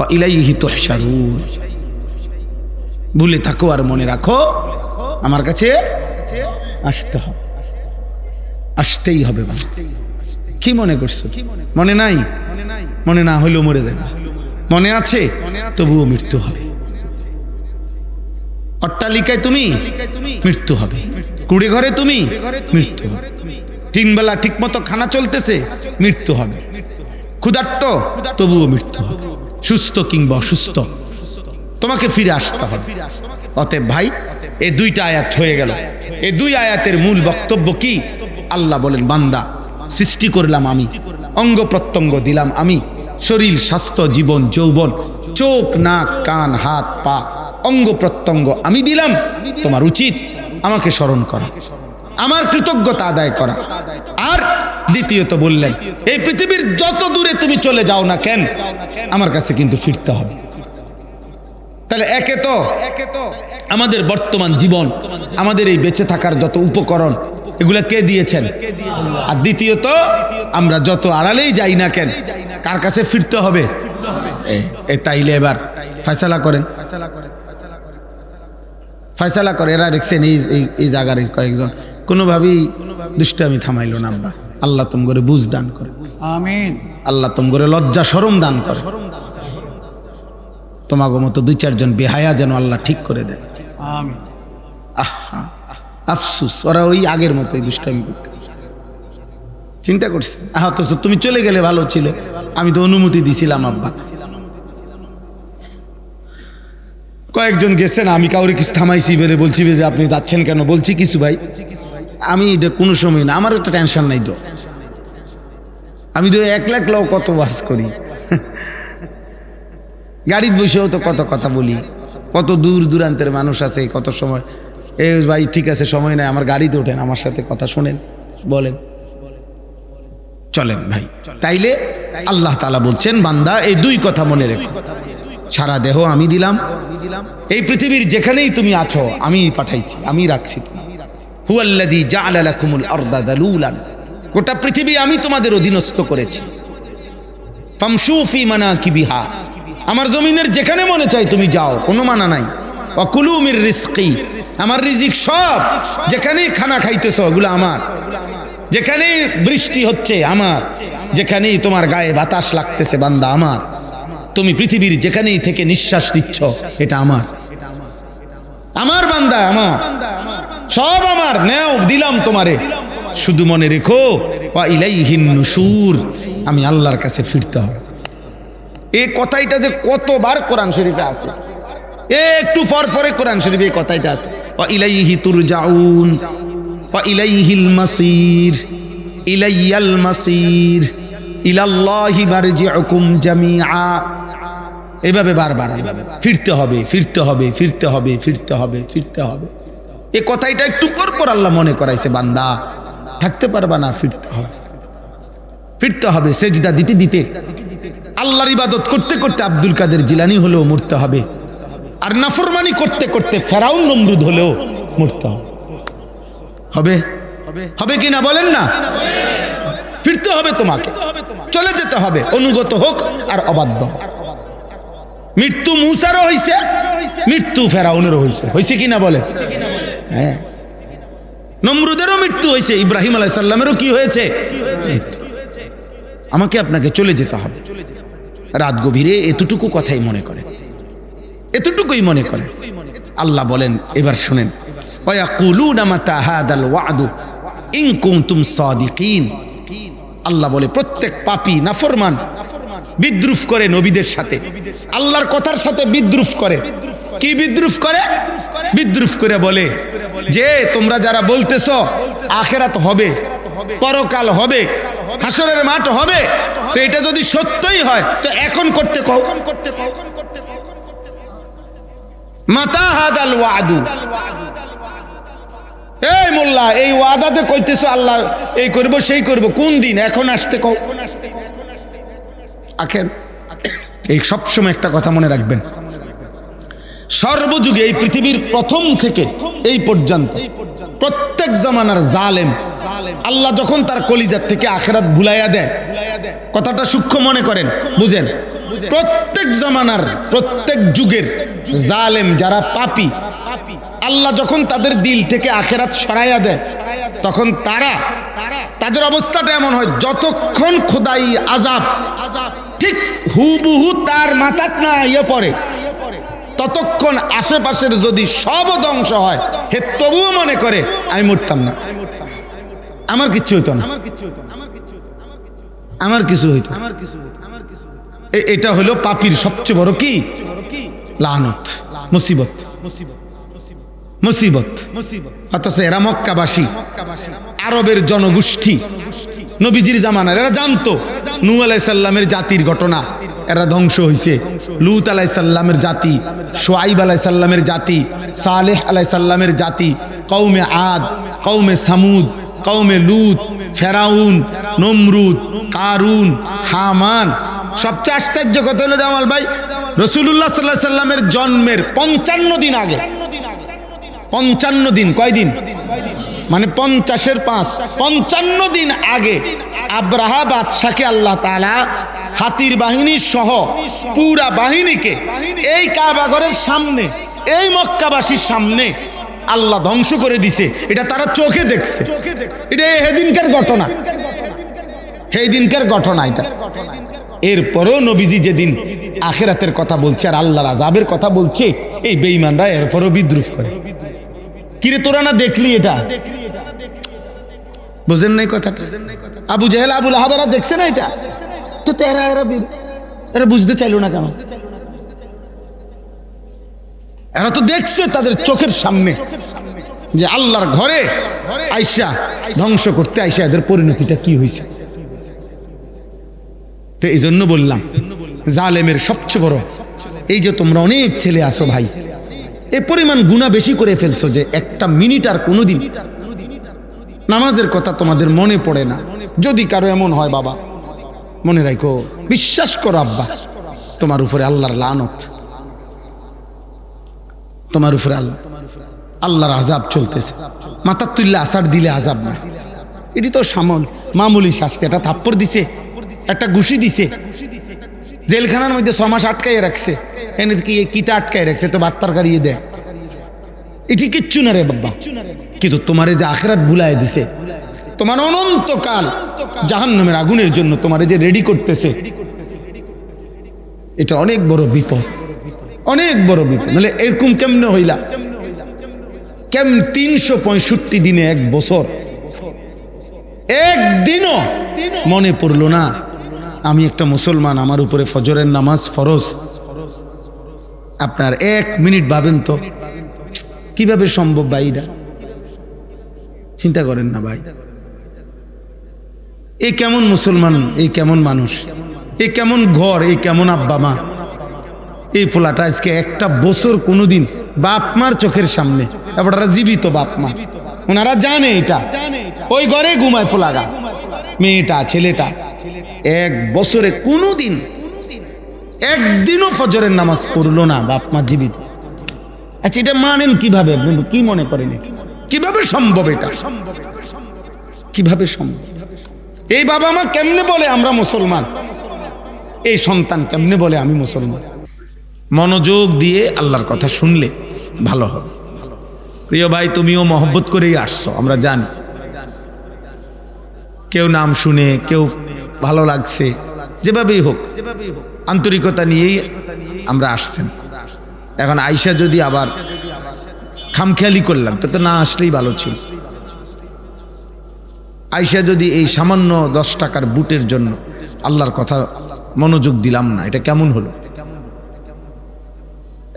ওয়া ইলাইহি তুহশারুন। ভুলে থাকো আর মনে রাখো আমার কাছে আসতে হবে, আসতেই হবে। কি মনে করছো? মনে নাই? মনে না হইলেও মরে যাবে। মনে আছে তবুও মৃত্যু হবে। অট্টালিকায় তুমি মৃত্যু হবে, কুড়ে ঘরে তুমি মৃত্যু হবে, তিন বেলা ঠিক মতো খানা চলতেছে মৃত্যু হবে, ক্ষুধার্ত তবুও মৃত্যু হবে, সুস্থ কিংবা অসুস্থ তোমাকে ফিরে আসতে হবে। অতএব ভাই, এই দুইটা আয়াত হয়ে গেল। এই দুই আয়াতের মূল বক্তব্য কি? আল্লাহ বলেন, বান্দা সৃষ্টি করলাম আমি, অঙ্গ প্রত্যঙ্গ দিলাম আমি, শরীর, স্বাস্থ্য, জীবন, যৌবন, চোখ, নাক, কান, হাত, পা, অঙ্গ প্রত্যঙ্গ আমি দিলাম। তোমার উচিত আমাকে স্মরণ করা, আমার কৃতজ্ঞতা আদায় করা। আর দ্বিতীয়ত বললেন, এই পৃথিবীর যত দূরে তুমি চলে যাও না কেন, আমার কাছে কিন্তু ফিরতে হবে। তাহলে একে তো আমাদের বর্তমান জীবন, আমাদের এই বেঁচে থাকার যত উপকরণ, এগুলা কে দিয়েছেন? আর দ্বিতীয়ত, আমরা যত আড়ালেই যাই না কেন, কার কাছে ফিরতে হবে? তাইলে এবার ফয়সালা করেন, ফয়সালা করে। এরা দেখছেন এই জায়গার কয়েকজন কোনোভাবেই দুষ্টামি থামাইল না। আব্বা, আল্লাহ তুম করে বুঝ দান করে, আমিন। আল্লাহ তুম করে লজ্জা শরম দান করে। তোমাগো মতো দুই চারজন বেহায়া যেন আল্লাহ ঠিক করে দেয়, আমিন। আহা, আফসুস, ওরা ওই আগের মতোই দুষ্টামি করতে। চিন্তা করছে, অথচ তুমি চলে গেলে ভালো ছিল, আমি তো অনুমতি দিছিলাম। আব্বা, কয়েকজন গেছেন, আমি কাউরে কিছু থামাইছি বেরে বলছি যে আপনি যাচ্ছেন কেন? বলছি কিছু ভাই, আমি এটা কোনো সময় না, আমার একটা টেনশন নাই তো। আমি তো 1 লাখ লোক কত ওয়াজ করি, গাড়িতে বসেও তো কত কথা বলি, কত দূর দূরান্তের মানুষ আছে, কত সময় এ ভাই ঠিক আছে সময় নাই, আমার গাড়িতে ওঠেন, আমার সাথে কথা শোনেন, বলেন, চলেন ভাই। তাইলে আল্লাহ তাআলা বলছেন, বান্দা এই দুই কথা মনে রেখো, সারা দেহ আমি দিলাম, এই পৃথিবীর যেখানেই তুমি আছো আমি পাঠাইছি, আমি রাখছি। হুয়াল্লাযী জাআলা লাকুমুল আরদা যালুলান, গোটা পৃথিবী আমি তোমাদের অধীনস্থ করেছি। ফামশু ফি মানাকিবিহা, আমার জমিনের যেখানে মনে চাই তুমি যাও, কোনো মানা নাই। ওয়া কুলু মির রিজকি, আমার রিজিক সব, যেখানেই খানা খাইতেছো ওগুলো আমার, যেখানেই বৃষ্টি হচ্ছে আমার, যেখানেই তোমার গায়ে বাতাস লাগতেছে বান্দা আমার, তুমি পৃথিবীর যেখানেই থেকে নিঃশ্বাস নিচ্ছ এটা আমার, আমার বান্দা, আমার সব আমার, নেও দিলাম তোমারে। শুধু মনে রেখো ওয়া ইলাইহিন নুশুর, আমি আল্লাহর কাছে ফিরতে হবে। এই কথাইটা যে কতবার কোরআন শরীফে আছে, একটু পর পরে কোরআন শরীফে এই কথাইটা আছে, ওয়া ইলাইহি তুরজাউন ওয়া ইলাইহিল মাসির, ইলাইয়াল মাসির, ইলাল্লাহি মারজিউকুম জামিআ। এভাবে বারবার ফিরতে হবে, ফিরতে হবে, ফিরতে হবে, ফিরতে হবে, ফিরতে হবে। এই কথাইটা একটু পর পর আল্লাহ মনে করাইছে, বান্দা থাকতে পারবা না, ফিরতে হবে, ফিরতে হবে। সেজদা দিতে দিতে, আল্লাহর ইবাদত করতে করতে আব্দুল কাদের জিলানী হলেও মরতে হবে, আর নাফরমানি করতে করতে ফেরাউন নমরুদ হলেও মরতে হবে। হবে কি না বলেন না? ফিরতে হবে, তোমাকে চলে যেতে হবে, অনুগত হোক আর অবাধ্য। মৃত্যু মূসারও হইছে, মৃত্যু ফেরাউনেরও হইছে, হইছে কি না বলে? হ্যাঁ, নমরুদেরও মৃত্যু হয়েছে, ইব্রাহিম আলাইহিস সালামেরও কি হয়েছে? আমাকে আপনাকে চলে যেতে হবে। রাত গভীরে এতটুকু কথাই মনে করে, এতটুকুই মনে করে। আল্লাহ বলেন, এবার শুনেন, ওয়ায়াকুলুনা মাতা হাদাল ওয়াদু ইন কুনতুম সাদিকিন। আল্লাহ বলে, প্রত্যেক পাপী নাফরমান বিদ্রুপ করে নবীদের সাথে, আল্লাহর কথার সাথে বিদ্রুপ করে। কি বিদ্রুপ করে? বিদ্রুপ করে বলে যে তোমরা যারা বলতেছো আখিরাত হবে, পরকাল হবে, হাসরের মাঠ হবে, তো এটা যদি সত্যই হয় তো এখন করতে কও। মাতা হাদাল ওয়াদু, এই মোল্লা এই ওয়াদাতে কইতেছো আল্লাহ এই করব সেই করব, কোন দিন? এখন আসতে কও। আখের এই সবসময় একটা কথা মনে রাখবেন, সর্বযুগে এই পৃথিবীর প্রথম থেকে এই পর্যন্ত প্রত্যেক জামানার জালেম আল্লাহ যখন তার কলিজার থেকে আখিরাত ভুলাইয়া দেয়, কথাটা সূক্ষ্ম মনে করেন, বুঝেন, প্রত্যেক জামানার প্রত্যেক যুগের জালেম যারা পাপী, আল্লাহ যখন তাদের দিল থেকে আখেরাত সরাইয়া দেয় তখন তাদের অবস্থাটা এমন হয়, যতক্ষণ খোদাই আযাব ঠিক হুবহু তার মাথাত না ইয়ে পড়ে, ততক্ষণ আশেপাশের যদি সব ধ্বংস হয়, হে তবুও মনে করে আমি মরতাম না, আমার কিচ্ছু হইতো না, আমার কিছু হইতো। এটা হলো পাপীর সবচেয়ে বড় কি লানত, মুসিবত। অথচ এরা মক্কাবাসী, আরবের জনগোষ্ঠী, নবীজির জামানার, এরা জানতো নূহ আলাইহিস সালামের জাতির ঘটনা, এরা ধ্বংস হয়েছে। লূত আলাইহিস সালামের জাতি, শুআইব আলাইহিস সালামের জাতি, সালেহ আলাইহিস সালামের জাতি, কওমে আদ, কওমে সামুদ, কওমে লূত, ফেরাউন, নমরুদ, কারুন, হামান। সবচেয়ে আশ্চর্য কথা হলো জামাল ভাই, রাসূলুল্লাহ সাল্লাল্লাহু আলাইহি সাল্লামের জন্মের 55 দিন আগে, 55 দিন, কয়দিন মানে 50-এর 5, 55 দিন আগে আব্রাহা বাদশাকে আল্লাহ তাআলা হাতির বাহিনী সহ পুরা বাহিনীকে এই কাবাঘরের সামনে, এই মক্কাবাসীর সামনে আল্লাহ ধ্বংস করে দিছে। এটা তারা চোখে দেখছে, এটা সেদিনকার ঘটনা, সেইদিনকার ঘটনা এটা। এরপরও নবীজি যেদিন আখিরাতের কথা বলছে আর আল্লাহর আযাবের কথা বলছে, এই বেঈমানরা এরপরও বিদ্রুপ করে। কিরে তোরা না দেখলি এটা? বুঝেন নাই কথাটা? আবু জেহেল, আবু লাহাব এরা দেখছে না এটা, তো এরা বুঝতে চাইলো না কেন? এরা তো দেখছে তাদের চোখের সামনে যে আল্লাহর ঘরে আইসা ধ্বংস করতে আইসা এদের পরিণতিটা কি হয়েছে। তো এই জন্য বললাম, জালেমের সবচেয়ে বড় এই যে তোমরা অনেক ছেলে আসো ভাই, এ পরিমাণ গুনাহ বেশি করে ফেলছো যে একটা মিনিট আর কোনোদিন নামাজের কথা তোমাদের মনে পড়ে না। যদি কারো এমন হয় বাবা, মনে রাখো, বিশ্বাস করো আব্বা, তোমার উপরে আল্লাহর লানত, তোমার উপরে আল্লাহর আযাব চলতেছে। মাথার তুললে আসার দিলে আযাব না, এটি তো মামুলি শাস্তি। একটা থাপ্পড় দিছে, একটা ঘুষি দিছে, জেলখানার মধ্যে 6 মাস আটকাইয়ে রাখছে, এনে কি কিতা আটকাই রাখছে, তো বার্তার গাড়িয়ে দেয়, এটি কিচ্ছু না রে বাবা। কিন্তু তোমারে যে আখিরাত ভুলায় দিছে, তোমার অনন্তকাল জাহান্নামের আগুনের জন্য তোমারে যে রেডি করতেছে, এটা অনেক বড় বিপদ, অনেক বড় বিপদ। মানে এরকম কেমনে হইলা? 365 দিনে 1 বছর একদিনও মনে পড়লো না আমি একটা মুসলমান, আমার উপরে ফজরের নামাজ ফরজ। আপনার 1 মিনিট ভাবেন তো কিভাবে সম্ভব ভাই? এটা চিন্তা করেন না ভাই, এই কেমন মুসলমান, এই কেমন মানুষ, এই কেমন ঘর, এই কেমন আব্বা মা। এই পোলাটা আজকে একটা বছর কোনোদিন বাপ মার চোখের সামনে, এবারে জীবিত বাপ মা, ওনারা জানে এটা, ওই ঘরে ঘুমায় পোলাগা, মেয়েটা ছেলেটা 1 বছরে কোনোদিন একদিনও ফজরের নামাজ পড়লো না, বাপ মা জীবিত। আচ্ছা এটা মানেন কিভাবে? কি মনে করেন কিভাবে সম্ভব? এটা কিভাবে সম্ভব? এই বাবা মা কেমনে বলে আমরা মুসলমান? এই সন্তান কেমনে বলে আমি মুসলমান? মনোযোগ দিয়ে আল্লাহর কথা শুনলে ভালো হবে। প্রিয় ভাই, তুমিও মহব্বত করেই আসছো, আমরা জানি। কেউ নাম শুনে, কেউ ভালো লাগছে, যেভাবেই হোক আন্তরিকতা নিয়েই আমরা আসছেন। এখন আইসা যদি আবার খামখেয়ালি করলাম, তো না আসলেই ভালো ছিল। আইসা যদি এই সামান্য 10 টাকার বুটের জন্য আল্লাহর কথা মনোযোগ দিলাম না, এটা কেমন হলো?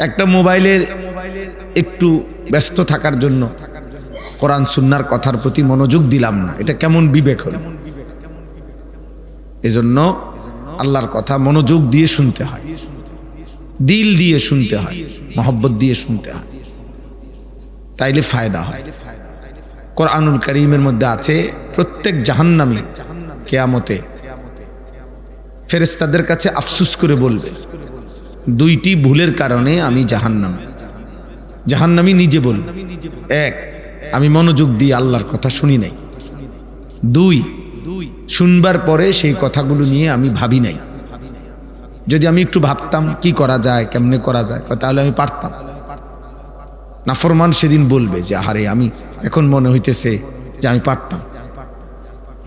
একটা মোবাইলের একটু ব্যস্ত থাকার জন্য কোরআন সুন্নাহর কথার প্রতি মনোযোগ দিলাম না, এটা কেমন বিবেক হলো? এজন্য আল্লাহর কথা মনোযোগ দিয়ে শুনতে হয়, দিল দিয়ে শুনতে হয়, মহব্বত দিয়ে শুনতে হয়, তাইলে ফায়দা হয়। কোরআনুল কারীমের মধ্যে আছে প্রত্যেক জাহান্নামী কিয়ামতে ফেরেশতাদের কাছে আফসোস করে বলবে, 2টি ভুলের কারণে আমি জাহান্নামী নিজে বলবে। 1, আমি মনোযোগ দিয়ে আল্লাহর কথা শুনি নাই। 2, শুনবার পরে সেই কথাগুলো নিয়ে আমি ভাবি নাই। যদি আমি একটু ভাবতাম কি করা যায়, কেমনে করা যায়, তাহলে আমি পারতাম। নাফরমান সেদিন বলবে যে আরে আমি এখন মনে হইতেছে যে আমি পারতাম।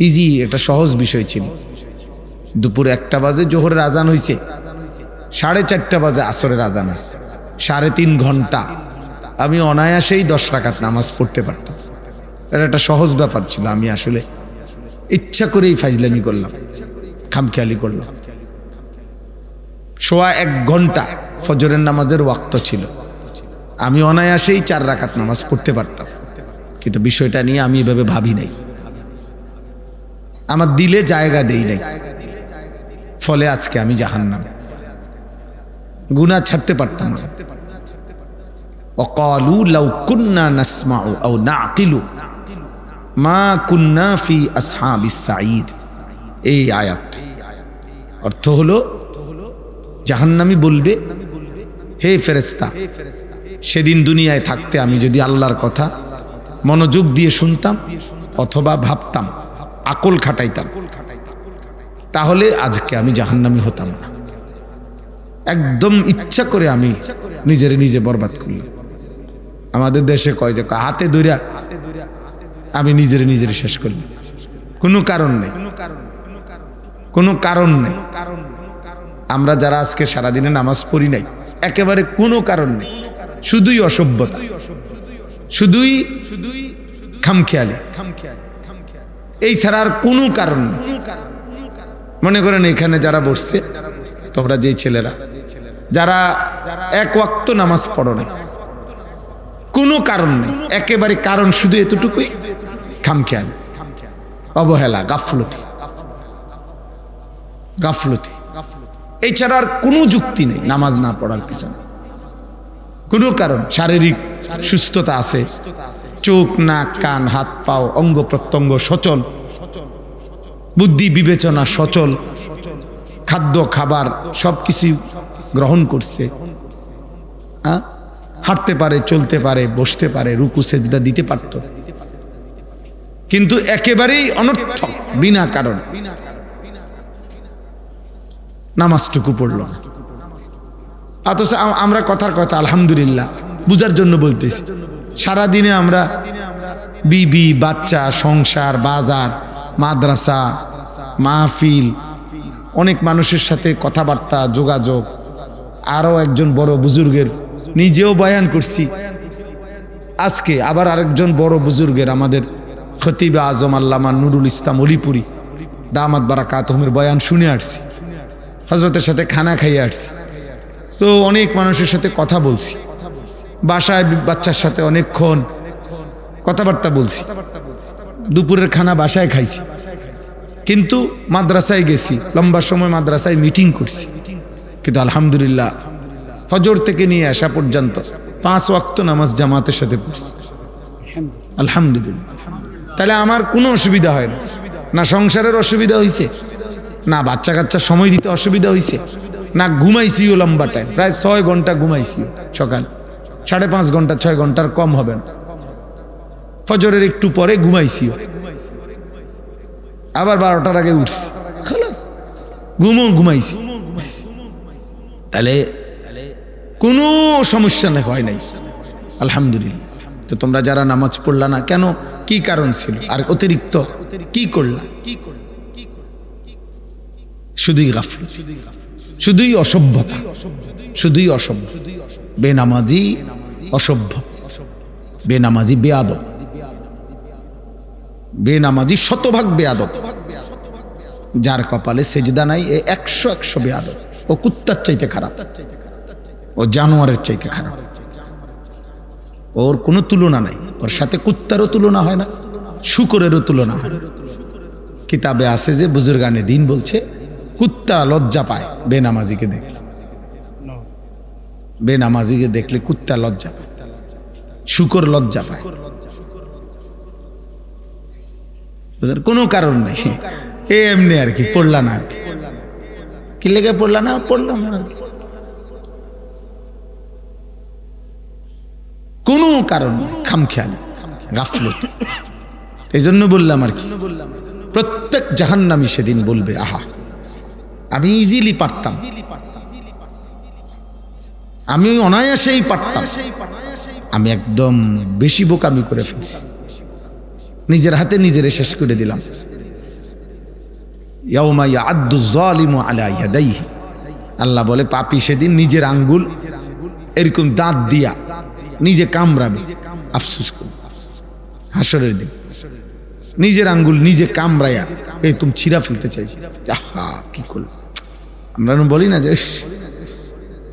ইজি, একটা সহজ বিষয় ছিল। দুপুর 1টা বাজে জোহরের আজান হইছে, 4:30 বাজে আসরের আজান হয়েছে, 3.5 ঘন্টা আমি অনায়াসেই 10 রাকাত নামাজ পড়তে পারতাম। এটা একটা সহজ ব্যাপার ছিল। আমি আসলে ইচ্ছা করেই ফাজলামি করলাম, খামখেয়ালি করলাম। 1.25 ঘন্টা ফজরের নামাজের ওয়াক্ত ছিল, আমি অনায়াসেই 4 রাকাত নামাজ পড়তে পারতাম। কিন্তু বিষয়টা নিয়ে আমি এভাবে ভাবি নাই, আমার দিলে জায়গা দেই নাই, ফলে আজকে আমি জাহান্নাম। গুনাহ ছাড়তে পারতাম না। وقالوا لو كنا نسمع أو نعقل ما كنا في أصحاب السعير। এই আয়াত অর্থ হলো জাহান্নামী বলবে, হে ফেরেশতা, সেদিন দুনিয়ায় থাকতে আমি যদি আল্লাহর কথা মনোযোগ দিয়ে শুনতাম অথবা ভাবতাম, আকল খাটাইতাম, তাহলে আজকে আমি জাহান্নামী হতাম না। একদম ইচ্ছা করে আমি নিজে বরবাদ করলাম। আমাদের দেশে কয় যে হাতে ধরে আমি নিজের শেষ করলাম, কোনো কারণ নেই, কোনো কারণ নেই। আমরা যারা আজকে সারাদিনে নামাজ পড়ি নাই, একেবারে কোনো কারণ নেই, শুধুই অসভ্যতা, শুধুই খামখেয়ালি, এই ছাড়া আর কোনো কারণ নেই। মনে করেন এখানে যারা বসছে, তোমরা যেই ছেলেরা যারা 1 ওয়াক্ত নামাজ পড়ো না, কোনো কারণ নেই, একেবারে কারণ শুধু এতটুকুই, খামখেয়ালি, অবহেলা, গাফলতি। এছাড়া আর কোনো যুক্তি নেই নামাজ না পড়ার পিছনে। কোনো কারণ, শারীরিক সুস্থতা আছে, চোখ, নাক, কান, হাত, পাও, অঙ্গ প্রত্যঙ্গ সচল, বুদ্ধি বিবেচনা সচল, খাদ্য খাবার সবকিছু গ্রহণ করছে, হাঁটতে পারে, চলতে পারে, বসতে পারে, রুকু সেজদা দিতে পারত, কিন্তু একেবারেই অনর্থক, বিনা কারণ নামাজটুকু পড়ল। অথচ আমরা কথার কথা আলহামদুলিল্লাহ বুঝার জন্য বলতেছি, সারাদিনে আমরা বিবি, বাচ্চা, সংসার, বাজার, মাদ্রাসা, মাহফিল, অনেক মানুষের সাথে কথাবার্তা, যোগাযোগ, আরো একজন বড় বুজুর্গের নিজেও বয়ান করছি, আজকে আবার আরেকজন বড় বুজুর্গের, আমাদের খতিব আজম আল্লামা নুরুল ইসলাম অলিপুরি দামাত বারাকাতুহুমের বয়ান শুনে আসছি, হযরতের সাথে খানা খাইয়ে আসছি। তো অনেক মানুষের সাথে কথা বলছি, বাসায় বাচ্চার সাথে অনেকক্ষণ কথাবার্তা বলছি, দুপুরের খানা বাসায় খাইছি, কিন্তু মাদ্রাসায় গেছি, লম্বা সময় মাদ্রাসায় মিটিং করছি, কিন্তু আলহামদুলিল্লাহ ফজর থেকে নিয়ে আসা পর্যন্ত 5 ওয়াক্ত নামাজ জামাতের সাথে পড়ছি, আলহামদুলিল্লাহ। তাহলে আমার কোনো অসুবিধা হয় না, না সংসারের অসুবিধা হয়েছে, না বাচ্চা কাচ্চা সময় দিতে অসুবিধা হয়েছে, না ঘুমাইছিও লম্বা টাইম, প্রায় 6 ঘন্টা ঘুমাইছি সকাল, 5.5 ঘন্টা, 6 ঘন্টার কম হবে না। ফজরের একটু পরে ঘুমাইছিও, আবার 12টার আগে উঠছি, খালাস ঘুমাইছি। তাহলে কোনো সমস্যা হয় নাই, আলহামদুলিল্লাহ। তো তোমরা যারা নামাজ পড়লা না কেন, কি কারণ ছিল, আর অতিরিক্ত কি করলা? শুধুই গাফলত, শুধুই অসভ্যতা, শুধুই অসভ্য, বেনামাজি অসভ্য, বেনামাজি বেয়াদব, বেনামাজি শতভাগ বেয়াদব, যার কপালে সেজদা নাই এ 100 বেয়াদব, ও কুত্তার চাইতে খারাপ, ও জানোয়ারের চাইতে খারাপ, ওর কোনো তুলনা নাই, ওর সাথে কুত্তারও তুলনা হয় না, শুকরেরও তুলনা হয় না। কিতাবে আছে যে বুজুর্গানে দিন বলছে কুত্তা লজ্জা পায় বেনামাজিকে দেখলে, বেনামাজিকে দেখলে কুত্তা লজ্জা পায়, শুকর লজ্জা পায়, কোনো কারণ নেই, এমনি আর কি, পড়লা না, কি লেগে পড়লা না, পড়লাম না, কোনো কারণ, খামখেয়ালি, গাফলত। এই জন্য বললাম আর কি, প্রত্যেক জাহান্নামী সেদিন বলবে, আহা আমি ইজিলি পারতাম, আমি অনায়াসেই পারতাম, আমি একদম বেশি বোকামি করে ফেলছি, নিজের হাতে নিজেরে শেষ করে দিলাম। ইয়াউমা ইয়াআদ্দু যালিমু আলা ইয়াদাইহি, আল্লাহ বলে পাপী সেদিন নিজের আঙ্গুল এরকম দাঁত দিয়া নিজে কামড়াবে, আফসোস করবে। হাসরের দিন নিজের আঙ্গুল নিজে কামড়াইয়া এরকম ছিঁড়া ফেলতে চাই, আহা কি করলাম। আমরা বলি না যে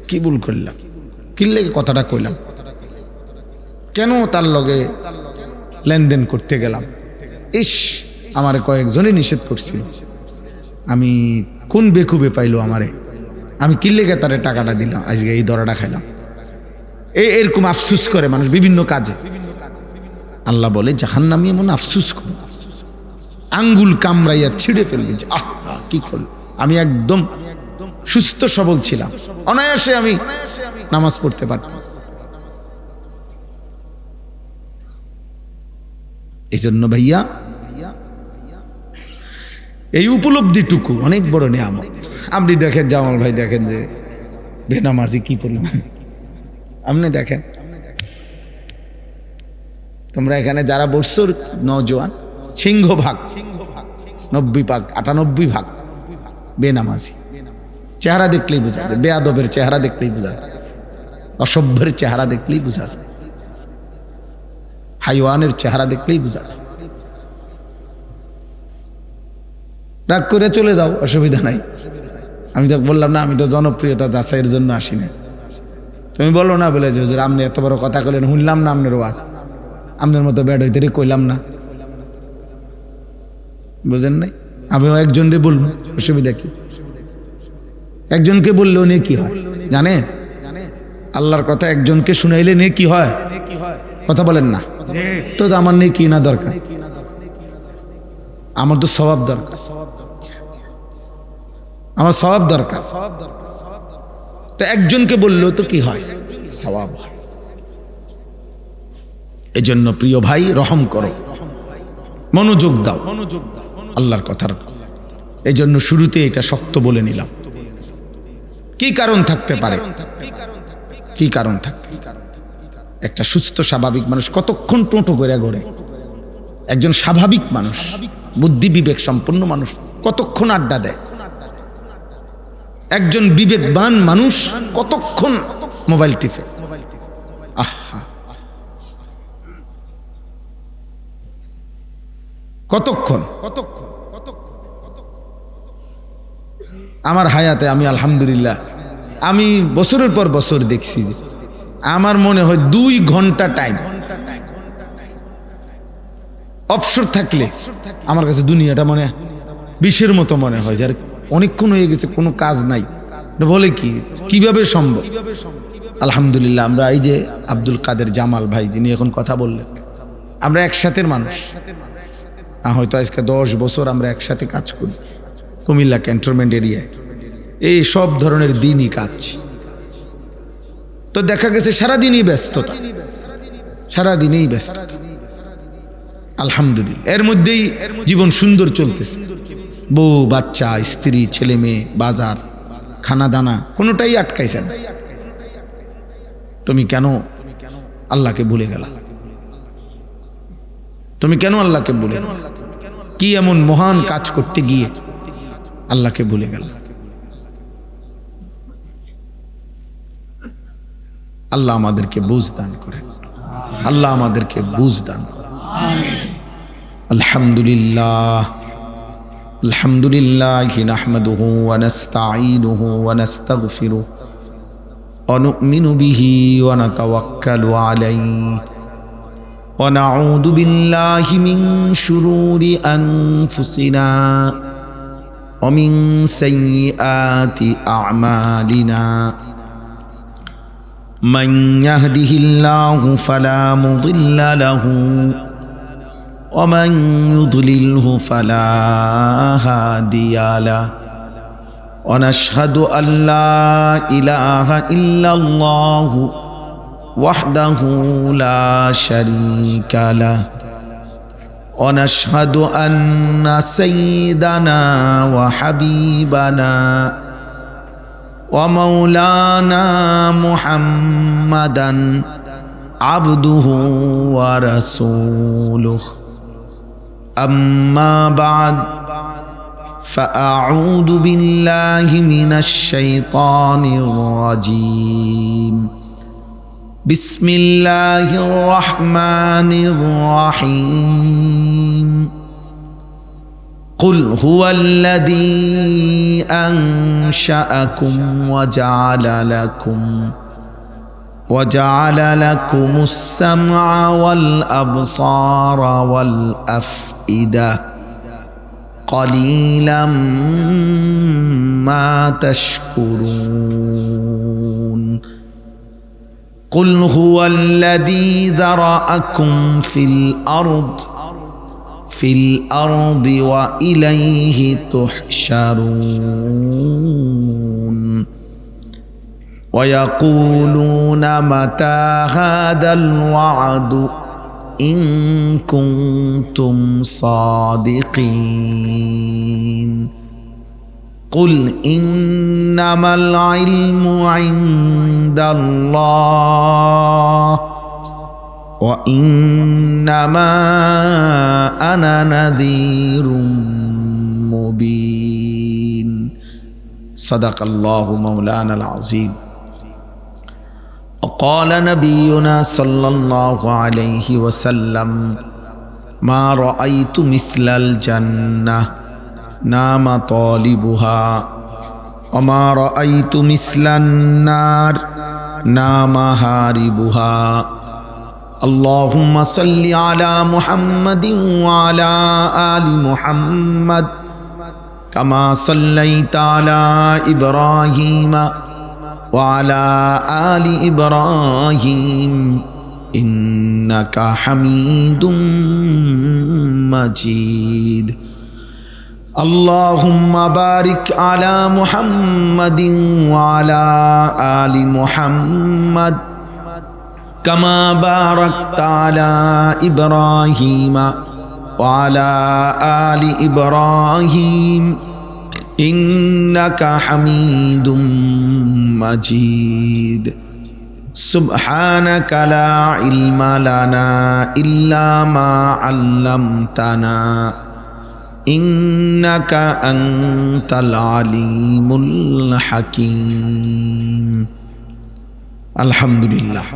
কি ভুল করলাম, কি লেগে কথাটা কইলাম, কেন তার লগে লেনদেন করতে গেলাম, ইস আমারে কয়েকজনই নিষেধ করছিল, আমি কোন বেকুবে পাইলো আমারে, আমি কি লেগে তারে টাকাটা দিলাম, আজকে এই দরাটা খাইলাম। এরকম আফসুস করে মানুষ বিভিন্ন কাজে। আল্লাহ বলে জাহান্নামী এমন আফসুস করে, আঙ্গুল কামড়াইয়া ছিঁড়ে ফেলবে, আহা কি করল। আমি একদম সুস্থ সবল ছিলাম, অনায়াসে আমি নামাজ পড়তে পারতাম। এই জন্য ভাইয়া এই উপলব্ধিটুকু অনেক বড় নিয়ামত। আপনি দেখেন জামাল ভাই, দেখেন যে বেনামাজি কি করলাম, আপনি দেখেন তোমরা এখানে যারা বছর নওজোয়ান, সিংহভাগ 90% 98% বেনামাজি। চেহারা দেখলেই বোঝা যায়, বেয়াদবের চেহারা দেখলেই বোঝা যায়, অসভ্যের চেহারা দেখলেই বোঝা যায়, হাইওয়ানের চেহারা দেখলেই বোঝা যায়। রাগ করে চলে যাও, অসুবিধা নাই। আমি তো বললাম না, আমি তো জনপ্রিয়তা যাচাইয়ের জন্য আসি না। তুমি বলো না বলে যে হুজুর আপনি এত বড় কথা কইলেন, শুনলাম না আপনার ওয়াজ, আপনার মতো ব্যাড হইতে কইলাম না, বুঝেন নাই? আমিও একজনকে বলবো, অসুবিধা কি? একজনকে বললেও নে কি হয় জানেন? আল্লাহর কথা একজনকে শুনাইলে নে কি হয়, কথা বলেন না তো। আমার নেই কি না দরকার, আমার তো সওয়াব দরকার, আমার সওয়াব দরকার। তো একজনকে বললেও তো কি হয়, সওয়াব হয়। এজন্য প্রিয় ভাই রহম করো, মনোযোগ দাও আল্লাহর কথার। এই জন্য শুরুতে এটা শক্ত বলে নিলাম। কি কারণ থাকতে পারে, কি কারণ থাকতে, একটা সুস্থ স্বাভাবিক মানুষ কতক্ষণ টোটো করে ঘোরে? একজন স্বাভাবিক মানুষ, বুদ্ধি বিবেক সম্পন্ন মানুষ কতক্ষণ আড্ডা দেয়? একজন বিবেকবান মানুষ কতক্ষণ মোবাইল টিপে? আহা, কতক্ষণ? আমার হায়াতে আমি আলহামদুলিল্লাহ, আমি বছরের পর বছর দেখছি যে আমার মনে হয় 2 ঘন্টা টাইম অবসর থাকলে আমার কাছে দুনিয়াটা মনে বিষের মতো মনে হয়, যে অনেকক্ষণ হয়ে গেছে, কোনো কাজ নাই। বলে কি, কিভাবে সম্ভব? আলহামদুলিল্লাহ, আমরা এই যে আব্দুল কাদের জামাল ভাই যিনি এখন কথা বললেন, আমরা একসাথের মানুষ, হয়তো আজকে 10 বছর আমরা একসাথে কাজ করি কুমিল্লা ক্যান্টনমেন্ট এরিয়ায়, এই সব ধরনের দিনই কাজ। তো দেখা গেছে সারাদিনই ব্যস্ততা, সারাদিনই ব্যস্ত। আলহামদুলিল্লাহ, এর মধ্যেই জীবন সুন্দর চলতেছে, বউ বাচ্চা স্ত্রী ছেলে মেয়ে বাজার খানা দানা কোনোটাই আটকাইছে না। তুমি কেন আল্লাহকে ভুলে গেলা? তুমি কেন আল্লাহকে ভুলে গেলা? কি এমন মহান কাজ করতে গিয়ে আল্লাহকে ভুলে গেল? আল্লাহ আমাদেরকে বুঝ দান করেন, আল্লাহ আমাদেরকে বুঝ দান করেন। আলহামদুলিল্লাহ, আলহামদুলিল্লাহি নাহমাদুহু ওয়া নাস্তাঈনুহু ওয়া নাস্তাগফিরুহু ওয়া নু'মিনু বিহি ওয়া নাতাওয়াক্কালু আলাইহি ওয়া নাউযু বিল্লাহি মিন শুরুরি আনফুসিনা ওয়া মিন সাইয়্যাতি আ'মালিনা। من يهده الله فلا مضل له ومن يضلله فلا هادي له ونشهد أن لا إله إلا الله وحده لا شريك له ونشهد أن سيدنا وحبيبنا ومولانا محمدا عبده ورسوله أما بعد فأعوذ بالله من الشيطان الرجيم بسم الله الرحمن الرحيم قل هو الذي أنشأكم وجعل لكم السمع والأبصار والأفئدة قليلا ما تشكرون قل هو الذي ذرأكم في الأرض وإليه تحشرون ويقولون متى هذا الوعد إن كنتم صادقين قل إنما العلم عند الله وإنما أنا نذير مبين صدق الله مولانا العظيم وقال نبينا صلى الله عليه وسلم ما رأيت مثل الجنة نام طالبها وما رأيت مثل النار نام هاربها اللهم صل على محمد وعلى آل محمد كما صليت على إبراهيم وعلى آل إبراهيم إنك حميد مجيد اللهم بارك على محمد وعلى آل محمد كما باركت على إبراهيم وعلى آل إبراهيم إنك حميد مجيد سبحانك لا علم لنا إلا ما علمتنا إنك أنت العليم الحكيم الحمد لله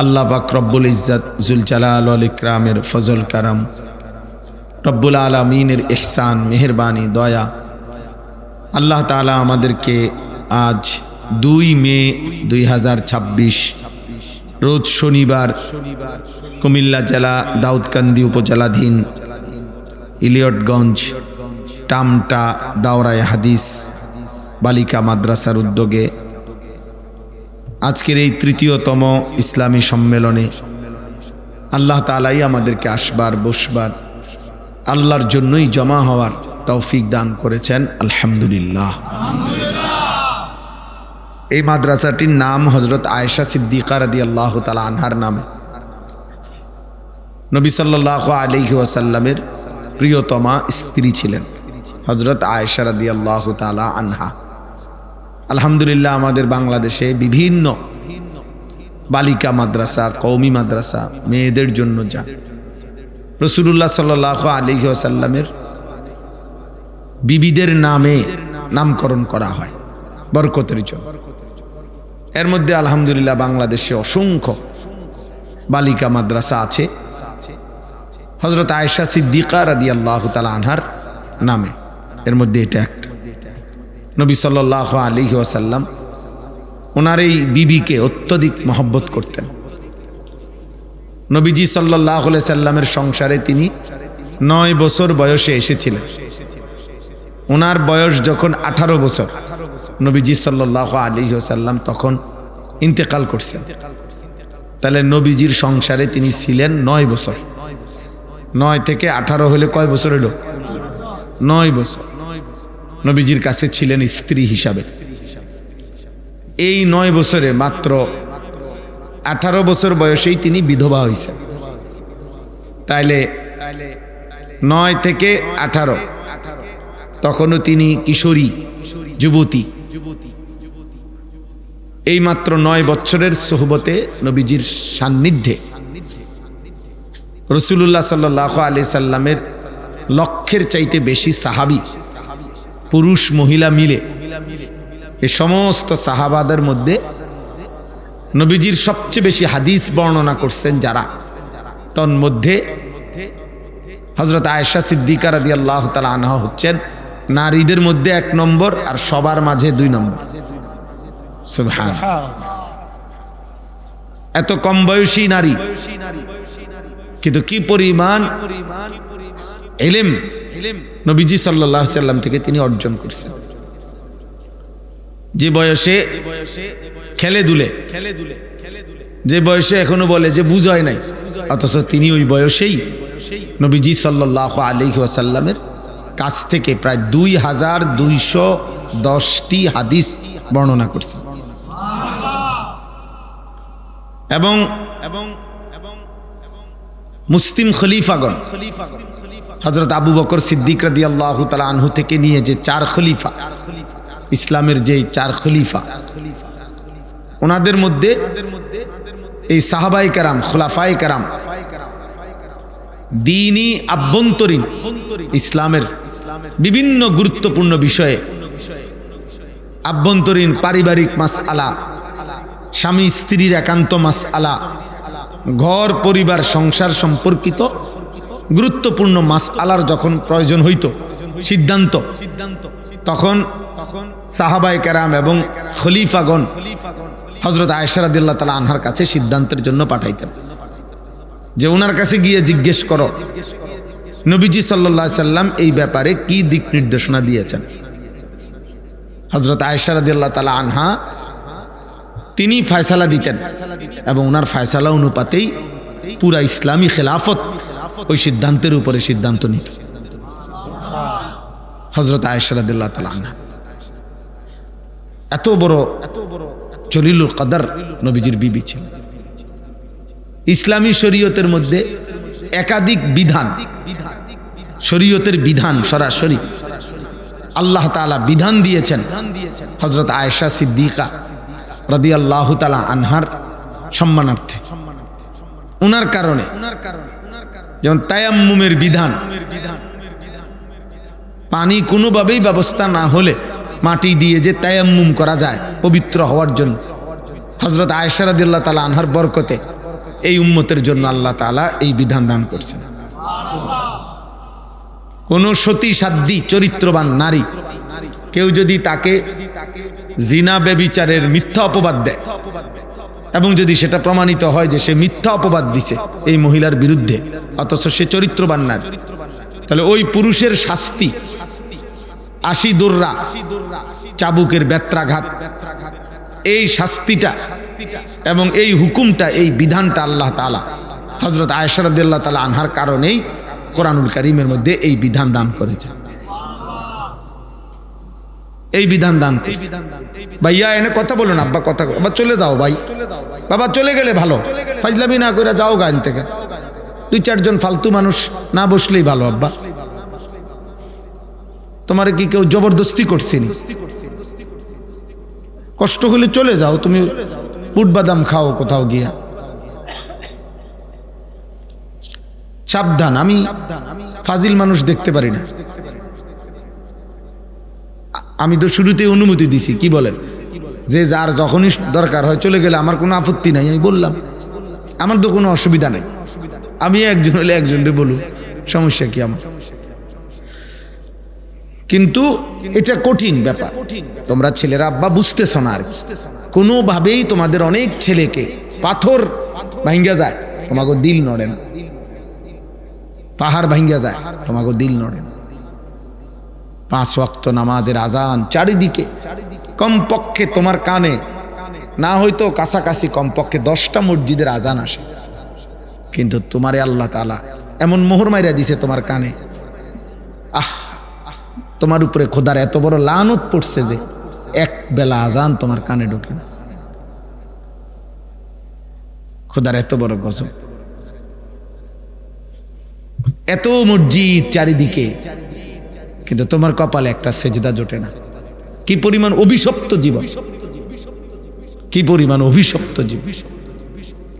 আল্লাহ পাক রব্বুল ইজ্জত জুল জালাল ওয়াল ইকরামের ফজল কারাম রব্বুল আলামিনের ইহসান মেহেরবানি দয়া আল্লাহ তাআলা আমাদেরকে আজ 2 মে 2026 রোজ শনিবার কুমিল্লা জেলা দাউদকান্দি উপজেলাধীন ইলিয়টগঞ্জ টামটা দাওরায়ে হাদিস বালিকা মাদ্রাসার উদ্যোগে আজকের এই তৃতীয়তম ইসলামী সম্মেলনে আল্লাহ তাআলাই আমাদেরকে আসবার বসবার আল্লাহর জন্যই জমা হওয়ার তৌফিক দান করেছেন আলহামদুলিল্লাহ। এই মাদ্রাসাটির নাম হযরত আয়েশা সিদ্দিকা রাদিয়াল্লাহু তাআলা আনহার নামে। নবী সাল্লাল্লাহু আলাইহি ওয়াসাল্লামের প্রিয়তমা স্ত্রী ছিলেন হযরত আয়েশা রাদিয়াল্লাহু তাআলা আনহা। আলহামদুলিল্লাহ আমাদের বাংলাদেশে বিভিন্ন বালিকা মাদ্রাসা কওমি মাদ্রাসা মেয়েদের জন্য যা রাসূলুল্লাহ সাল্লাল্লাহু আলাইহি ওয়াসাল্লামের বিবিদের নামে নামকরণ করা হয় বরকতের জন্য। এর মধ্যে আলহামদুলিল্লাহ বাংলাদেশে অসংখ্য বালিকা মাদ্রাসা আছে হযরত আয়েশা সিদ্দিকা রাদিয়াল্লাহু তাআলা আনহার নামে। এর মধ্যে এটা একটা। নবী সাল্লাল্লাহু আলাইহি ওয়াসাল্লাম ওনার এই বিবিকে অত্যধিক মহব্বত করতেন। নবীজি সাল্লাল্লাহু আলাইহি সাল্লামের সংসারে তিনি 9 বছর বয়সে এসেছিলেন। ওনার বয়স যখন 18 বছর নবীজি সাল্লাল্লাহু আলাইহি ওয়াসাল্লাম তখন ইন্তেকাল করছেন। তাহলে নবীজির সংসারে তিনি ছিলেন 9 বছর। 9 থেকে 18 হলে কয় বছর হলো? 9 বছর নবীজির কাছে ছিলেন স্ত্রী হিসাবে। এই 9 বছরে মাত্র 18 বছর বয়সেই তিনি বিধবা হয়েছেন। তাইলে 9 থেকে 18 তখনও তিনি কিশোরী যুবতী। এই মাত্র 9 বছরের সোহবতে নবীজির সান্নিধ্যে রাসূলুল্লাহ সাল্লাল্লাহু আলাইহি সাল্লামের লক্ষের চাইতে বেশি সাহাবী, পুরুষ মহিলা মিলে এই সমস্ত সাহাবাদের মধ্যে নবীজির সবচেয়ে বেশি হাদিস বর্ণনা করছেন যারা, তন্মধ্যে হযরত আয়েশা সিদ্দিকা রাদিয়াল্লাহু তাআলা আনহা হচ্ছেন নারীদের মধ্যে 1 নম্বর আর সবার মাঝে 2 নম্বর। সুবহানাল্লাহ। এত কম বয়সী নারী, কিন্তু কি পরিমাণ ইলম নবীজি সাল্লাল্লাহু আলাইহি সাল্লাম থেকে তিনি অর্জন করছেন। যে বয়সে খেলে দুলে, যে বয়সে এখনো বলে যে বুঝায় নাই, অথচ তিনি ওই বয়সেই নবীজি সাল্লাল্লাহু আলাইহি ওয়াসাল্লামের কাছ থেকে প্রায় 2210টি হাদিস বর্ণনা করছেন। এবং মুসলিম খলিফাগণ হযরত আবু বকর সিদ্দিক রাদিয়াল্লাহু তাআলা আনহু থেকে নিয়ে যে 4 খলিফা, ইসলামের যে 4 খলিফা, ওনাদের মধ্যে এই সাহাবায়ে কেরাম, খুলাফায়ে কেরাম দ্বীনি আভ্যন্তরীণ ইসলামের বিভিন্ন গুরুত্বপূর্ণ বিষয়ে, আভ্যন্তরীণ পারিবারিক মাসআলা, স্বামী স্ত্রীর একান্ত মাসআলা, ঘর পরিবার সংসার সম্পর্কিত গুরুত্বপূর্ণ মাসআলার যখন প্রয়োজন হইত সিদ্ধান্ত, তখন সাহাবায়ে কেরাম এবং খলিফাগণ হযরত আয়েশা রাদিয়াল্লাহু তাআলা আনহার কাছে সিদ্ধান্তের জন্য পাঠাইতেন, যে ওনার কাছে গিয়ে জিজ্ঞেস করো নবীজি সাল্লাল্লাহু আলাইহি সাল্লাম এই ব্যাপারে কি দিক নির্দেশনা দিয়েছেন। হযরত আয়েশা রাদিয়াল্লাহু তাআলা আনহা তিনি ফয়সালা দিতেন এবং ওনার ফয়সালা অনুপাতেই পুরা ইসলামী খেলাফত ওই সিদ্ধান্তের উপরে সিদ্ধান্ত নিত। হযরত আয়েশা রাদিয়াল্লাহু তাআলা আনহা এত বড় জলিলুল কদর নবীজির বিবি ছিলেন। ইসলামী শরীয়তের মধ্যে একাধিক বিধান, শরীয়তের বিধান সরাসরি আল্লাহ তাআলা বিধান দিয়েছেন হযরত আয়েশা সিদ্দিকা রাদিয়াল্লাহু তাআলা আনহার সম্মানার্থে। ওনার কারণে যেমন তায়াম্মুমের বিধান, পানি কোনোভাবেই ব্যবস্থা না হলে মাটি দিয়ে যে তায়াম্মুম করা যায় পবিত্র হওয়ার জন্য, হযরত আয়েশা রাদিয়াল্লাহু তাআলা আনহার বরকতে এই উম্মতের জন্য আল্লাহ তাআলা এই বিধান দান করছেন। কোন সতী সাধ্বী চরিত্রবান নারী কেউ যদি তাকে জিনা ব্যভিচারের মিথ্যা অপবাদ দেয় এবং যদি সেটা প্রমাণিত হয় যে সে মিথ্যা অপবাদ দিছে এই মহিলার বিরুদ্ধে, অথচ সে চরিত্রবান নারী, তাহলে ওই পুরুষের শাস্তি 80 দোররা চাবুকের বেত্রাঘাত, এই শাস্তিটা এবং এই হুকুমটা, এই বিধানটা আল্লাহ তাআলা হযরত আয়েশা রাদিয়াল্লাহু তাআলা আনহার কারণেই কোরআনুল কারীমের মধ্যে এই বিধান দান করেছে। এই বিধান দান করেছে। ভাইয়া এনে কথা বলুন, আব্বা কথা, আব্বা চলে যাও ভাই, বাবা চলে গেলে ভালো, ফাজলামি না কইরা যাও গান থেকে, 2-4 জন ফালতু মানুষ না বসলেই ভালো। আব্বা তোমারে কি কেউ জবরদস্তি করছেন? কষ্ট হলে চলে যাও, তুমি বুট বাদাম খাও কোথাও গিয়া। সাবধান, আমি ফাজিল মানুষ দেখতে পারি না। আমি তো শুরুতেই অনুমতি দিছি, কি বলেন, যে যার যখনই দরকার হয় চলে গেলে আমার কোনো আপত্তি নাই। আমি বললাম আমার তো কোনো অসুবিধা নেই, আমি একজন হলে একজনকে বলুন, সমস্যা কি আমার? কিন্তু এটা কঠিন ব্যাপার, তোমরা ছেলেরা আব্বা বুঝতেছ না। আর কোনোভাবেই তোমাদের অনেক ছেলেকে পাথর ভাঙ্গা যায়, তোমাকে দিল নড়ে না, পাহাড় ভাঙ্গা যায়, তোমাকে দিল নড়ে না। 5 ওয়াক্ত নামাজের আজান চারিদিকে, কমপক্ষে তোমার কানে না হয়তো কাছাকাছি কমপক্ষে 10টা মসজিদের আজান আসে, কিন্তু তোমারে আল্লাহ তাআলা এমন মোহর মাইরা দিছে তোমার কানে, তোমার উপরে খোদার এত বড় লানত পড়ছে যে এক বেলা আজান তোমার কানে ঢোকে না। খোদার এত বড় গজব, এত মসজিদ চারিদিকে, কিন্তু তোমার কপালে একটা সেজদা জোটে না। কি পরিমাণ অভিশপ্ত জীবন, কি পরিমাণ অভিশপ্ত জীব।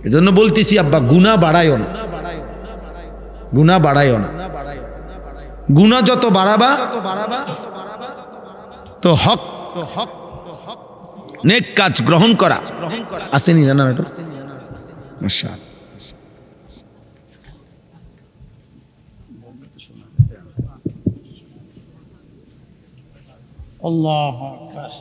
এজন্য বলতেছি আব্বা, গুনাহ বাড়ায়ও না, গুনাহ বাড়ায়ও না। গুনাহ যত বাড়াবা তো হক নেক কাজ গ্রহণ করা আসেনি জানা এটা। মাশাআল্লাহ। আল্লাহু আকবার।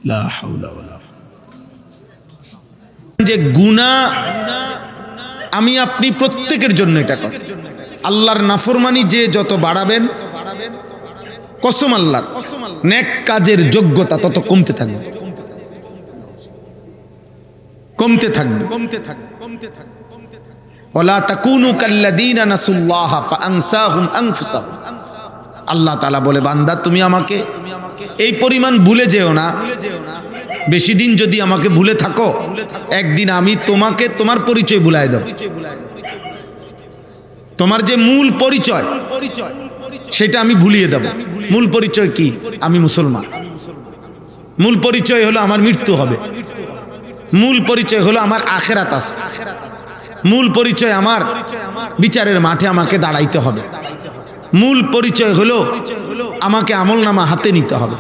লা হাওলা ওয়ালা যে গুনাহ আমি আপনি প্রত্যেকের জন্য এটা কথা। আল্লাহর নাফরমানি যে যত বাড়াবেন, কসম আল্লাহর, নেক কাজের যোগ্যতা তত কমতে থাকবে, কমতে থাকবে, কমতে থাকবে, কমতে থাকবে। ওয়ালা তাকুনু কাল্লাযীনা নাসুল্লাহ ফাআনসাহুম আনফুসাহুম। আল্লাহ তাআলা বলে, বান্দা তুমি আমাকে এই পরিমাণ ভুলে যেও না। বেশি দিন যদি আমাকে ভুলে থাকো, একদিন আমি তোমাকে তোমার পরিচয় ভুলায় দেব। তোমার যে মূল পরিচয় সেটা আমি ভুলিয়ে দেব। মূল পরিচয় কি? আমি মুসলমান। মূল পরিচয় হলো আমার মৃত্যু হবে। মূল পরিচয় হলো আমার আখিরাত আছে। মূল পরিচয় আমার বিচারের মাঠে আমাকে দাঁড়াইতে হবে। মূল পরিচয় হলো আমাকে আমলনামা হাতে নিতে হবে।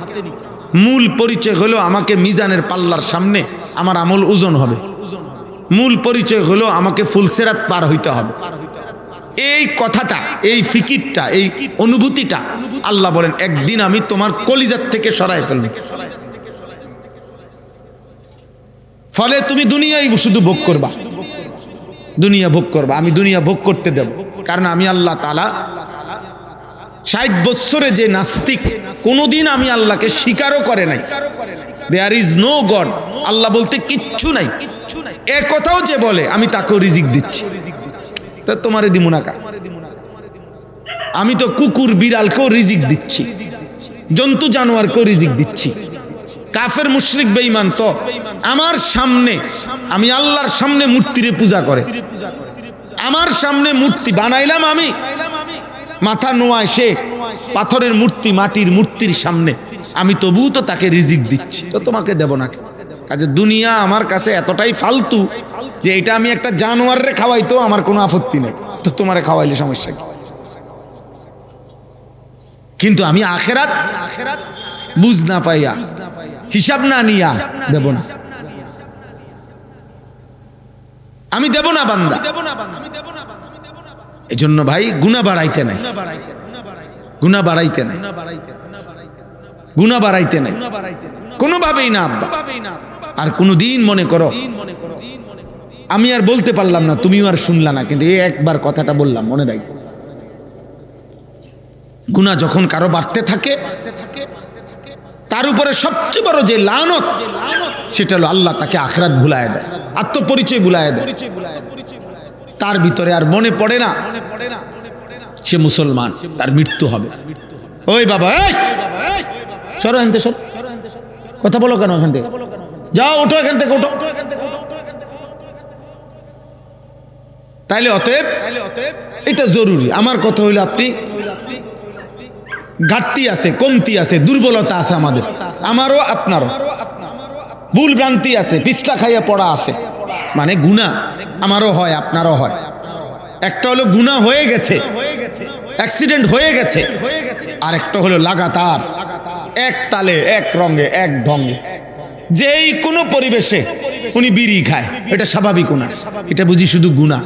মূল পরিচয় হলো আমাকে মিজানের পাল্লার সামনে আমার আমল ওজন হবে। মূল পরিচয় হলো আমাকে ফুলসেরাত পার হইতে হবে। এই কথাটা, এই ফিকিরটা, এই অনুভূতিটা আল্লাহ বলেন একদিন আমি তোমার কলিজার থেকে সরায় ফেলব। ফলে তুমি দুনিয়ায় শুধু ভোগ করবা, দুনিয়া ভোগ করবা। আমি দুনিয়া ভোগ করতে দেব, কারণ আমি আল্লাহ তাআলা ৬০ বছরে যে নাস্তিক কোনোদিন আমি আল্লাহকে স্বীকারও করে নাই। দেয়ার ইজ নো গড, আল্লাহ বলতে কিচ্ছু নাই, এ কথাও যে বলে আমি তাকেও রিজিক দিচ্ছি। তা তোমারে দিমু না কা? আমি তো কুকুর বিড়ালকেও রিজিক দিচ্ছি, জন্তু জানোয়ারকেও রিজিক দিচ্ছি। কাফের মুশরিক বেঈমান তো আমার সামনে, আমি আল্লাহর সামনে মূর্তিরে পূজা করে। আমার সামনে মূর্তি বানাইলাম আমি, মাথা নোয়ায় সে পাথরের মূর্তি, মাটির মূর্তির সামনে, আমি তবুও তো তাকে রিজিক দিচ্ছি। তো তোমাকে দেব না? কাজে দুনিয়া আমার কাছে এতটাই ফালতু যে এটা আমি একটা জানোয়াররে খাওয়াইতো আমার কোনো আপত্তি নেই, তো তোমারে খাওয়াইলে সমস্যা কি? কিন্তু আমি আখেরাত বুঝ না পাইয়া, হিসাব না নিয়া দেব না। আমি দেব না বান্দা। এই জন্য ভাই গুনাহ বাড়াইতে নাই, গুনাহ বাড়াইতে নাই, গুনাহ বাড়াইতে নাই, কোনোভাবেই না আব্বা। আর কোনোদিন মনে করো আমি আর বলতে পারলাম না, তুমিও আর শুনলা না, কিন্তু এই একবার কথাটা বললাম, মনে রাখো। গুনাহ যখন কারো বাড়তে থাকে, তার উপরে সবচেয়ে বড় যে লানত, সেটা হলো আল্লাহ তাকে আখিরাত ভুলায় দেয়, আত্মপরিচয় ভুলায় দেয়। তার ভিতরে আর মনে পড়ে না সে মুসলমান, তার মৃত্যু হবে। ওই বাবা, সরো এখান থেকে, কথা বলো কেন এখান থেকে? যাও, ওঠো এখান থেকে, ওঠো। তাইলে অতএব এটা জরুরি। আমার কথা হইলো, আপনি ঘাটতি আছে, কমতি আছে, দুর্বলতা আছে আমাদের, আমারও আপনারও ভুল ভ্রান্তি আছে, পিছলা খাইয়া পড়া আছে। মানে গুনাহ আমারও হয়, আপনারও হয়। একটা হলো গুনাহ হয়ে গেছে, অ্যাক্সিডেন্ট হয়ে গেছে, আর একটা হলো লাগাতার এক তালে, এক রঙে, এক ঢঙ্গে, যেই কোনো পরিবেশে উনি বিড়ি খায়, এটা স্বাভাবিক না, এটা বুঝি শুধু গুনাহ,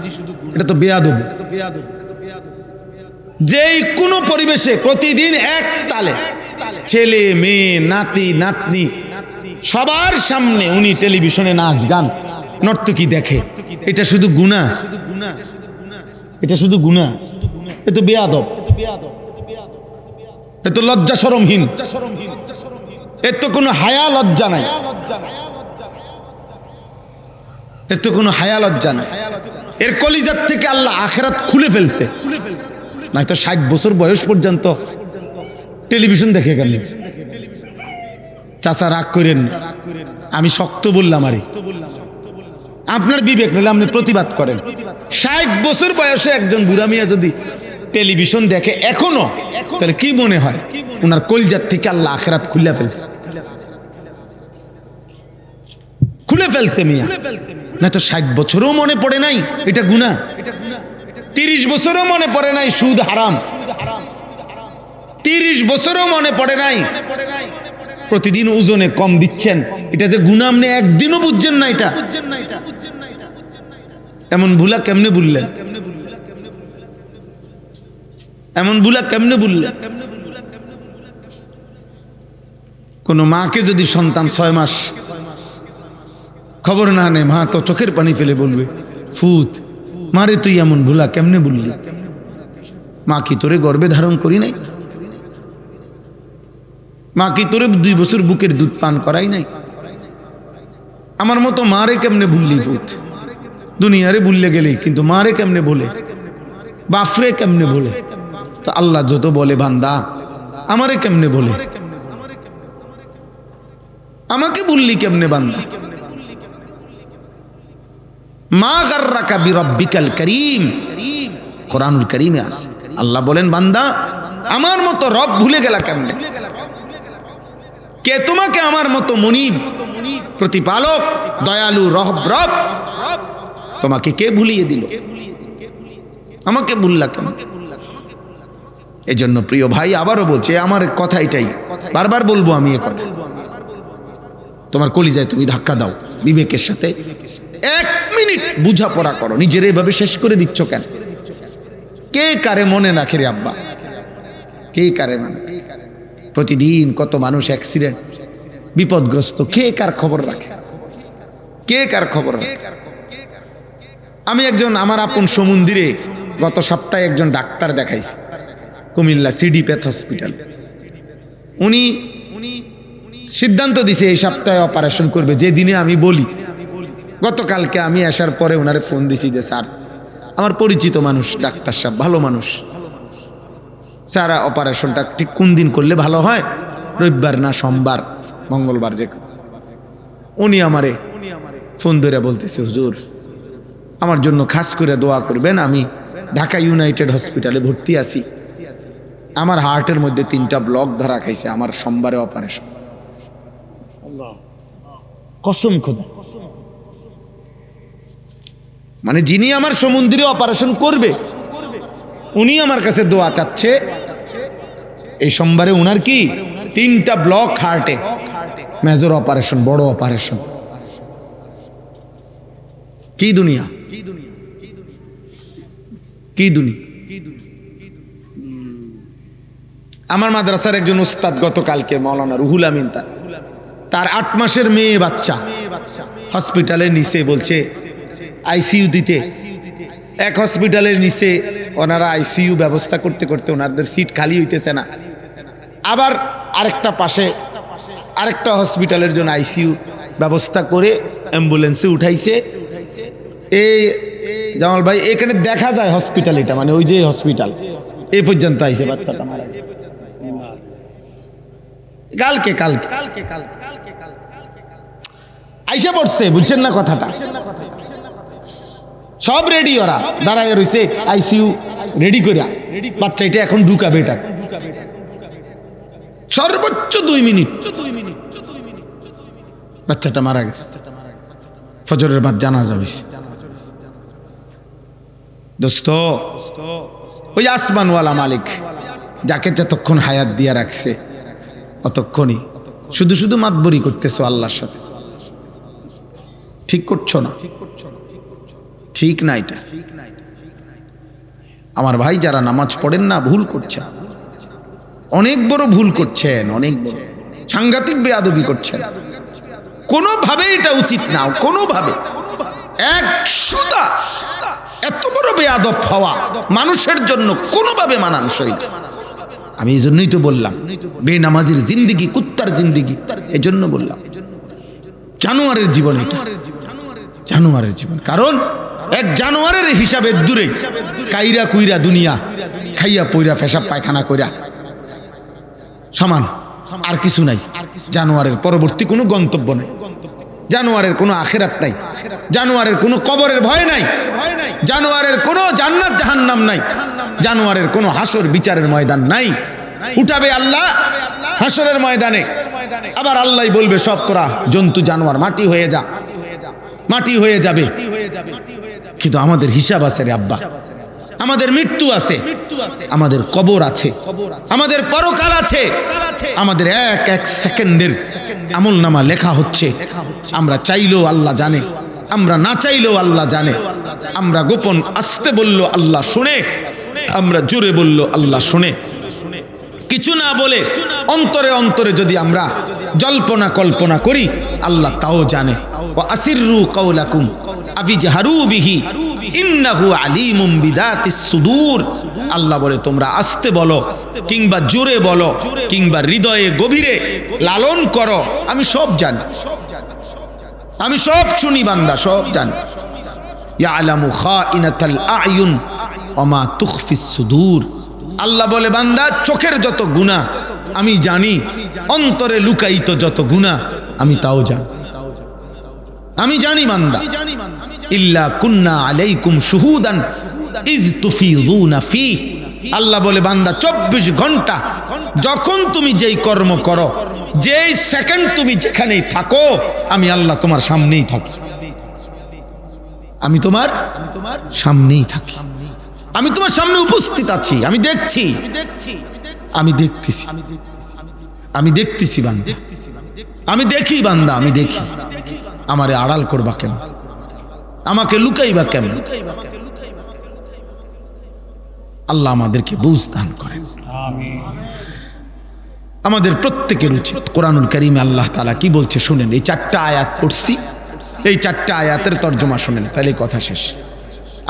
এটা তো বেয়াদবি। যেই কোনো পরিবেশে প্রতিদিন এক তালে ছেলে মেয়ে নাতি নাতনি সবার সামনে উনি টেলিভিশনে নাচ গান নর্তকী দেখে, এটা শুধু গুনাহ, এটা শুধু গুনাহ, এ তো বেয়াদব, এ তো লজ্জা শরমহীন, এর তো কোনো হায়া লজ্জা নাই, এর তো কোনো হায়া লজ্জা নাই। এর কলিজার থেকে আল্লাহ আখিরাত খুলে ফেলছে, নাই তো ৬০ বছর বয়স পর্যন্ত টেলিভিশন দেখে গেল। চাচা রাগ করেন না, আমি শক্ত বললাম, আপনার বিবেক নিলে আপনি প্রতিবাদ করেন। 60 বছর বয়সে একজন বুড়া মিয়া যদি টেলিভিশন দেখে এখনো, তাহলে কি মনে হয় ওনার কলজার থেকে আল্লাহ আখিরাত খুলে ফেলছে, খুলে ফেলছে মিয়া। না তো 60 বছরও মনে পড়ে নাই এটা গুনাহ, 30 বছরও মনে পড়ে নাই সুদ হারাম, 30 বছরও মনে পড়ে নাই প্রতিদিন ওজনে কম দিচ্ছেন, এটা যে গুনাহ আপনি একদিনও বুঝছেন না। এটা এমন ভুলা কেমনে বললেন, এমন ভুলা কেমনে বললেন? কোন মাকে যদি সন্তান 6 মাস খবর না নেয়, মা তো চোখের পানি ফেলে বলবে, ফুত মারে তুই এমন ভুলা কেমনে বললি? মা কি তোরে গর্ভে ধারণ করি নাই? মা কি তোরে 2 বছর বুকের দুধ পান করাই নাই? আমার মতো মারে কেমনে ভুললি ফুত? দুনিয়ারে ভুললে গেলি, কিন্তু মারে কেমনে বলে, বাফরে কেমনে বলে? তো আল্লাহ যত বলে বান্দা আমারে কেমনে বলে, আমাকে বললি কেমনে বান্দা? মা গাররাকা বিরাব্বিকাল কারীম, কোরআনুল কারীমে আছে। আল্লাহ বলেন বান্দা আমার মতো রব ভুলে গেলা কেমনে? কে তোমাকে আমার মতো মুনিব, প্রতিপালক, দয়ালু রব তোমাকে কে ভুলিয়ে দিল? আমাকে ভুললা কেন? এজন্য প্রিয় ভাই আবারও বলছে, আমার কথা এটাই, বারবার বলবো আমি এ কথা, তোমার কলিজায় তুমি ধাক্কা দাও বিবেকের সাথে, 1 মিনিট বুঝাপড়া করো। নিজের এভাবে শেষ করে দিচ্ছ কেন? কে কারে মনে রাখে রে আব্বা? কে কারে মানে? প্রতিদিন কত মানুষ অ্যাক্সিডেন্ট, বিপদগ্রস্ত, কে কার খবর রাখে? কে কার খবর রাখে? আমি একজন আমার আপন সমুন্দিরে গত সপ্তাহে একজন ডাক্তার দেখাইছি, কুমিল্লা সিডি প্যাথ হসপিটাল। উনি সিদ্ধান্ত দিছে এই সপ্তাহে অপারেশন করবে। যে দিনে আমি বলি, গতকালকে আমি আসার পরে ওনারে ফোন দিছি যে স্যার, আমার পরিচিত মানুষ ডাক্তার সাহেব, ভালো মানুষ, স্যার অপারেশনটা ঠিক কোন দিন করলে ভালো হয়? রবিবার না সোমবার, মঙ্গলবার, যে। উনি আমারে ফোন ধরে বলতেছে, হুজুর আমার জন্য খাস করে দোয়া করবেন, আমি ঢাকা ইউনাইটেড হসপিটালে ভর্তি আছি, আমার হার্টের মধ্যে 3টা ব্লক ধরা খাইছে, আমার সোমবারে অপারেশন। কসম খোদা, মানে যিনি আমার সমুদ্রে অপারেশন করবে উনি আমার কাছে দোয়া চাচ্ছে। এই সোমবারে উনার কি 3টা ব্লক হার্টে, মেজর অপারেশন, বড় অপারেশন। কি দুনিয়া, কি দুনিয়া। আমার মাদ্রাসার একজন উস্তাদ গতকালকে, মাওলানা রুহুল আমিন, তার 8 মাসের মেয়ে বাচ্চা হসপিটালের নিচে, বলছে আইসিইউ দিতে। এক হসপিটালের নিচে ওনারা আইসিইউ ব্যবস্থা করতে করতে ওনাদের সিট খালি হইতেছে না, আবার আরেকটা পাশে আরেকটা হসপিটালের জন্য আইসিইউ ব্যবস্থা করে অ্যাম্বুলেন্সে উঠাইছে। এই জামাল ভাই, এখানে দেখা যায় হসপিটাল, এটা মানে ওই যে হসপিটাল, এই পর্যন্ত আইছে বাচ্চাটা মারা গেছে। কালকে আইসা পড়ছে, বুঝছেন না কথাটা? সব রেডি, ওরা দাঁড়ায় রয়েছে আইসিইউ রেডি করে, বাচ্চা এটা এখন ঢুকাবে, এটা সর্বোচ্চ 2 মিনিট, বাচ্চাটা মারা গেছে। ফজরের বাদ জানাজা হইছে। দোস্ত, ওই আসমানওয়ালা মালিক যাকে যতক্ষণ হায়াত দিয়া রাখছে অতক্ষণই শুধু শুধু মাতবরি করতেছো আল্লাহর সাথে, ঠিক করছো না, ঠিক না এটা। আমার ভাই যারা নামাজ পড়েন না, ভুল করছেন, অনেক বড় ভুল করছেন, অনেক বড় সাংঘাতিক বেয়াদবি করছেন। কোনোভাবে এটা উচিত না, কোনোভাবে। 100টা এত বড় বেয়াদব হওয়া মানুষের জন্য কোনোভাবে মানানসই না। আমি এই জন্যই তো বললাম বেনামাজির জিন্দিগি কুত্তার জিন্দিগি, এই জন্য বললাম জানোয়ারের জীবন, এটা জানোয়ারের জীবন। কারণ এক জানোয়ারের হিসাবে দূরে, কাইরা কুইরা দুনিয়া, খাইয়া পইরা পেশাব পায়খানা কইরা সমান, আর কিছু নাই। জানোয়ারের পরবর্তী কোনো গন্তব্য নেই। জানোয়ারের কোনো আখিরাত নাই, জানোয়ারের কোনো কবরের ভয় নাই, জানোয়ারের কোনো জান্নাত জাহান্নাম নাই, জানোয়ারের কোনো হাসর বিচারের ময়দান নাই। উঠাবে আল্লাহ হাসরের ময়দানে, আবার আল্লাহ বলবে সব তোরা জন্তু জানোয়ার মাটি হয়ে যা, মাটি হয়ে যাবে। কিন্তু আমাদের হিসাব আছে রে আব্বা, আমাদের মৃত্যু আছে, আমাদের কবর আছে, আমাদের পরকাল আছে, আমাদের এক এক সেকেন্ডের আমলনামা লেখা হচ্ছে। আমরা চাইলেও আল্লাহ জানে, আমরা না চাইলেও আল্লাহ জানে। আমরা গোপন আস্তে বললো আল্লাহ শুনে, আমরা জোরে বললো আল্লাহ শুনে। কিছু না বলে অন্তরে অন্তরে যদি আমরা জল্পনা কল্পনা করি আল্লাহ তাও জানে। ওয়া আসিররু কাওলাকুম আফিজহারু বিহি ইন্নাহু আলিমুম বিদাতিস সুদূর। আল্লাহ বলে তোমরা আস্তে বলো কিংবা জোরে বলো কিংবা হৃদয়ে গভীরে লালন করো, আমি সব জানি, আমি সব শুনি বান্দা, সব জানি। ইয়ালামু খাইনাতাল আয়ুন ওয়া মা তুখফিস সুদূর। আল্লাহ বলে বান্দা চোখের যত গুনাহ আমি জানি, অন্তরে লুকায়িত যত গুনাহ আমি তাও জানি, আমি জানি বান্দা। ইল্লা কুন্না আলাইকুম শুহুদান ইজ তুফিযুনা ফি। আল্লাহ বলে বান্দা 24 ঘন্টা যখন তুমি যেই কর্ম করো, যেই সেকেন্ড তুমি যেখানেই থাকো, আমি আল্লাহ তোমার সামনেই থাকি, আমি তোমার সামনেই থাকি, আমি তোমার সামনে উপস্থিত আছি, আমি দেখছি, আমি দেখতেছি, আমি দেখতেছি বান্দা, আমি দেখি বান্দা, আমি দেখি। আমারে আড়াল করবা কেন, আমাকে লুকাইবা কেন? আল্লাহ আমাদেরকে বুঝ দান করে। আমাদের প্রত্যেকের উচিত কোরআনুল কারীমে আল্লাহ তাআলা কি বলছে শুনেন। এই 4টা আয়াত পড়ছি, এই 4টা আয়াতের তরজমা শুনেন, তাহলে কথা শেষ।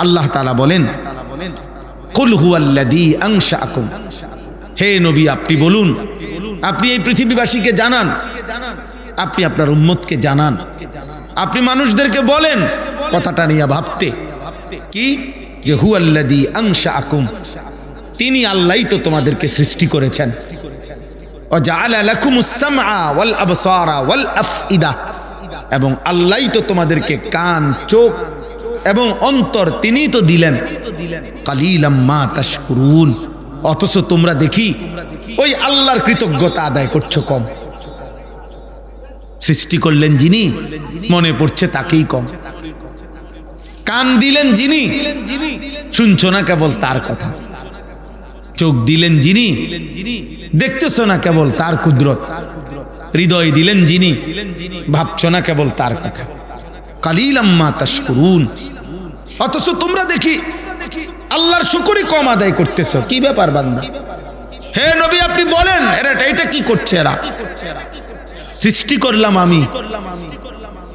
আল্লাহ তাআলা বলেন কুল হুয়াল্লাযী আনশাআকুম। হে নবী আপনি বলুন, আপনি এই পৃথিবীবাসীকে জানান, আপনি আপনার উম্মতকে জানান, আপনি মানুষদেরকে বলেন কথাটা নিয়ে ভাবতে কি, যে হুয়াল্লাযী আনশাআকুম, তিনি আল্লাহই তো তোমাদেরকে সৃষ্টি করেছেন। ওয়া জাআলা লাকুমুস সামআ ওয়াল আবসারা ওয়াল আফইদা, এবং আল্লাহই তো তোমাদেরকে কান, চোখ এবং অন্তর তিনিই তো দিলেন। কালিলাম মা তাশকুরুন, অথচ তোমরা দেখি ওই আল্লাহর কৃতজ্ঞতা আদায় করছো কম। সৃষ্টি করলেন যিনি, মনে পড়ছে তাকেই কম। কান দিলেন যিনি, শুনছো না কেবল তার কথা। চোখ দিলেন যিনি, দেখতেছো না কেবল তার কুদরত। হৃদয় দিলেন যিনি, ভাবছো না কেবল তার কথা। কালিলাম মা তাশকুরুন, অথচ তোমরা দেখি আল্লাহর শুকরই কম আদায় করতেছো। কি ব্যাপার বান্দা? হে নবী আপনি বলেন এটা কি করছে এরা? সৃষ্টি করলাম আমি,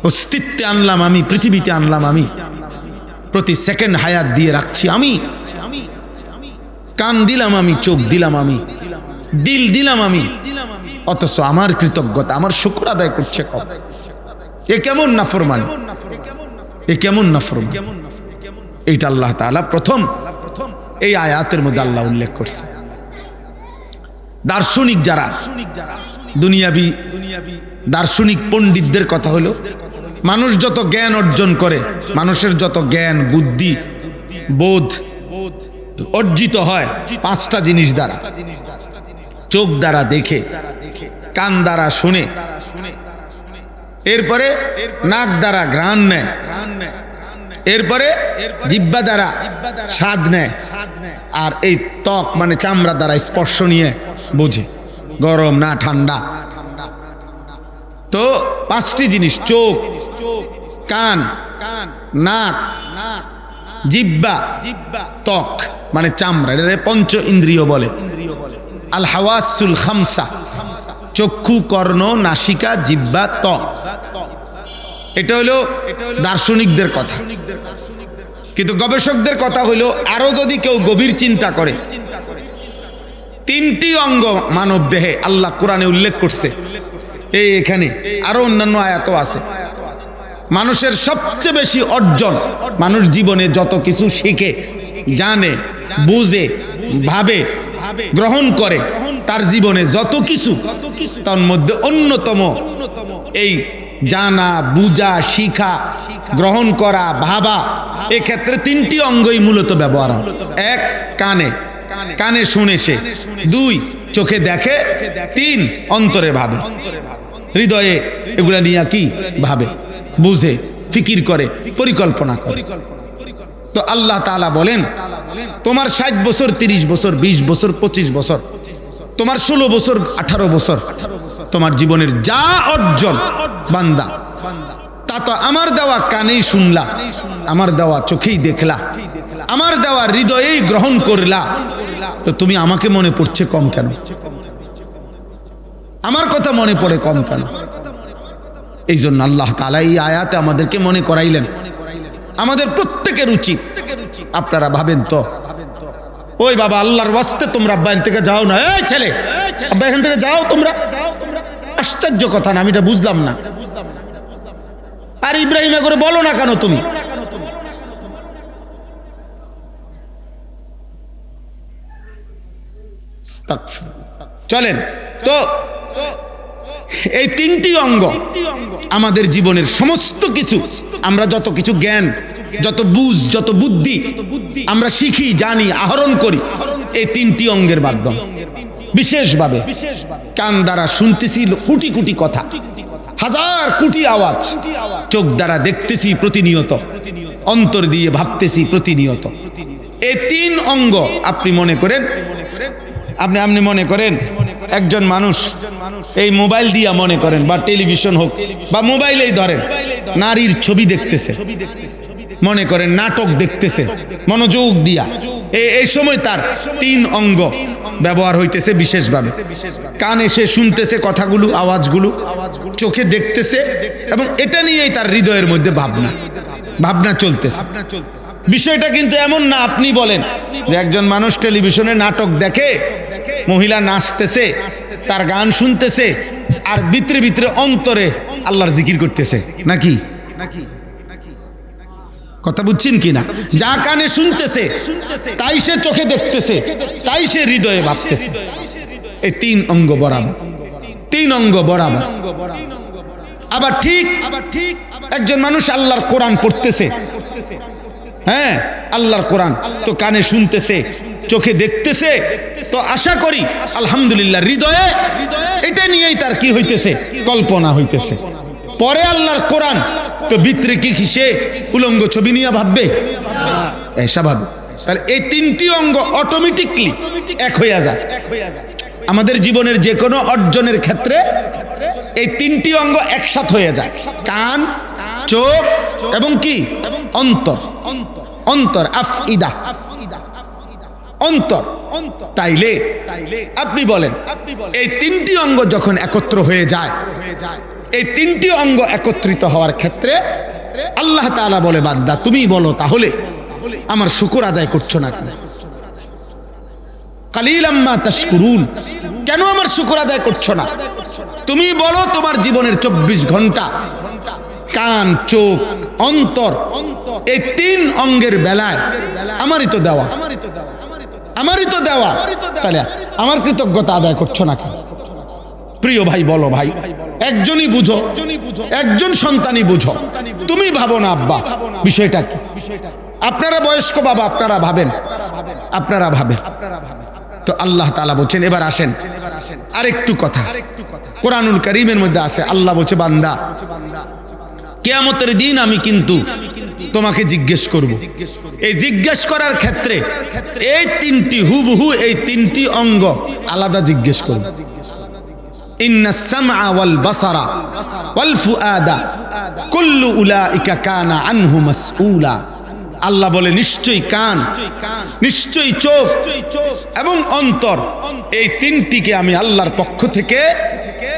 অস্তিত্বে আনলাম আমি, পৃথিবীতে আনলাম আমি, প্রতি সেকেন্ড হায়াত দিয়ে রাখছি আমি, কান দিলাম আমি, চোখ দিলাম আমি, দিল দিলাম আমি, অথচ আমার কৃতজ্ঞতা, আমার শুকর আদায় করছে কম। এ কেমন নাফরমান, এ কেমন নাফরমান? এইটা আল্লাহ তাআলা প্রথম এই আয়াতের মধ্যে আল্লাহ উল্লেখ করছে। দার্শনিক যারা, দুনিয়াবি দার্শনিক পণ্ডিতদের কথা হলো, মানুষ যত জ্ঞান অর্জন করে, মানুষের যত জ্ঞান বুদ্ধি বোধ অর্জিত হয় 5টা জিনিস দ্বারা। চোখ দ্বারা দেখে, কান দ্বারা শুনে, এরপরে নাক দ্বারা ঘ্রাণ নেয়, এরপরে জিহ্বা দ্বারা স্বাদ নেয়, আর এই ত্বক মানে চামড়া দ্বারা স্পর্শ নিয়ে বোঝে গরম না ঠান্ডা। তো 5টি জিনিস, চোখ, কান, নাক, জিহ্বা, ত্বক মানে চামড়া, এটা পঞ্চ ইন্দ্রিয় বলে। আল হাওয়াসুল খামসা, চক্ষু, কর্ণ, নাসিকা, জিহ্বা, ত্বক। এটা হলো দার্শনিকদের কথা। কিন্তু গবেষকদের কথা হলো, আরো যদি কেউ গভীর চিন্তা করে, 3টি অঙ্গ মানব দেহে আল্লাহ কোরআনে উল্লেখ করছে। এখানে আরো অন্যান্য আয়াতও আছে। মানুষের সবচেয়ে বেশি অর্জন, মানুষ জীবনে যত কিছু শিখে, জানে, বুঝে, ভাবে, গ্রহণ করে, তার জীবনে যত কিছু, তার মধ্যে অন্যতম এই জানা, বুঝা, শিখা, গ্রহণ করা, ভাবা, এক্ষেত্রে তিনটি অঙ্গই মূলত ব্যবহার হয়। এক, কানে, কানে শুনে সে। দুই, চোখে দেখে। তিন, অন্তরে ভাবে, হৃদয়ে এগুলা নিয়ে কি ভাবে, বুঝে, ফিকির করে, পরিকল্পনা করে। তো আল্লাহ তাআলা বলেন, তোমার 60 বছর, 30 বছর, 20 বছর, 25 বছর, তোমার 16 বছর, 18 বছর, তোমার জীবনের যা অর্জন বান্দা, তা তো আমার দেওয়া কানেই শুনলা, আমার দেওয়া চোখেই দেখলা, আমার দেওয়া হৃদয়েই গ্রহণ করলা। তো তুমি আমাকে মনে পড়ছে কম কেন? আমার কথা মনে পড়ে কম কেন? এই জন্য আল্লাহ তাআলা এই আয়াতে আমাদেরকে মনে করাইলেন, আমাদের প্রত্যেকের উচিত, আপনারা ভাবেন তো, ওই বাবা আল্লাহর ওয়াস্তে তোমরা আব্বা এখান থেকে যাও না, এই ছেলে আব্বা এখান থেকে যাও তোমরা। আশ্চর্য কথা না, আমি এটা বুঝলাম না। আর ইব্রাহিমে করে বলো না কেন তুমি? চলেন তো, এই তিনটি অঙ্গ আমাদের জীবনের সমস্ত কিছু, আমরা যত কিছু জ্ঞান, যত বুঝ, যত বুদ্ধি আমরা শিখি, জানি, আহরণ করি, এই তিনটি অঙ্গের মাধ্যমে। বিশেষভাবে কান দ্বারা শুনতেছি কোটি কোটি কথা, হাজার কোটি আওয়াজ, চোখ দ্বারা দেখতেছি প্রতিনিয়ত, অন্তর দিয়ে ভাবতেছি প্রতিনিয়ত। এই তিন অঙ্গ আপনি মনে করেন, আপনি মনে করেন একজন মানুষ এই মোবাইল দিয়া মনে করেন, বা টেলিভিশন হোক বা মোবাইলেই ধরেন, নারীর ছবি দেখতেছে, মনে করেন নাটক দেখতেছে মনোযোগ দিয়া, এই সময় তার তিন অঙ্গ ব্যবহার হইতেছে বিশেষভাবে। কানে সে শুনতেছে কথাগুলো, আওয়াজগুলো, চোখে দেখতেছে, এবং এটা নিয়েই তার হৃদয়ের মধ্যে ভাবনা চলতেছে। বিষয়টা কিন্তু এমন না আপনি বলেন যে একজন মানুষ টেলিভিশনে নাটক দেখে, মহিলা নাচতেছে, তার গান শুনতেছে, আর ভিতরে ভিতরে অন্তরে আল্লাহর জিকির করতেছে, নাকি? কথা বুঝছেন কিনা? যা কানে শুনতেছে তাই সে চোখে দেখতেছে, তাই সে হৃদয়ে ভাবতেছে। এই তিন অঙ্গ বরাবর, তিন অঙ্গ বরাবর। আবার ঠিক একজন মানুষ আল্লাহর কোরআন পড়তেছে, হ্যাঁ আল্লাহর কোরআন তো কানে শুনতেছে, চোখে দেখতেছে, তো আশা করি আলহামদুলিল্লাহ হৃদয়ে এটা নিয়েই তার কি হইতেছে, কল্পনা হইতেছে। পরে আল্লাহর কোরআন তো ভিতরে কি সে উলঙ্গ ছবি নিয়ে ভাববে? স্বাভাবিক। তাহলে এই তিনটি অঙ্গ অটোমেটিকলি এক হইয়া যায়। আমাদের জীবনের যে কোনো অর্জনের ক্ষেত্রে এই তিনটি অঙ্গ একসাথে হয়ে যায়, কান, চোখ এবং কি অন্তর। অন্তর, আফইদা, অন্তর। তাইলে আপনি বলেন, এই তিনটি অঙ্গ যখন একত্র হয়ে যায়, এই তিনটি অঙ্গ একত্রিত হওয়ার ক্ষেত্রে আল্লাহ তাআলা বলে, বান্দা তুমি বলো তাহলে আমার শুকর আদায় করছো না কেন? কালিলাম মা তাশকুরুন, কেন আমার শুকর আদায় করছো না? তুমি বলো তোমার জীবনের 24 ঘন্টা কান, চোখ, অন্তর, এই তিন অঙ্গের বেলায় আমারই তো দেওয়া, আমারই তো দেওয়া, তাহলে আমার কৃতজ্ঞতা আদায় করছো না কেন? প্রিয় ভাই বলো, ভাই একজনই বুঝো, একজন সন্তানই বুঝো, তুমি ভাবো না আব্বা বিষয়টা কি? আপনারা বয়স্ক বাবা, আপনারা ভাবেন, আপনারা ভাবেন। তো আল্লাহ তাআলা বলছেন, এবার আসেন আরেকটু কথা। কোরআনুল কারীমের মধ্যে আছে, আল্লাহ বলছে, বান্দা কিয়ামতের দিন আমি কিন্তু তোমাকে জিজ্ঞেস করব। এই জিজ্ঞেস করার ক্ষেত্রে এই তিনটি হুবহু, এই তিনটি অঙ্গ আলাদা জিজ্ঞেস করব। ইন্নাস সামআ ওয়াল বাসারা ওয়াল ফুআদা কুল্লু উলাইকা কানা আনহু মাসউলা। আল্লাহ বলে, নিশ্চয়ই কান, নিশ্চয়ই চোখ এবং অন্তর, এই তিনটিকে আমি আল্লাহর পক্ষ থেকে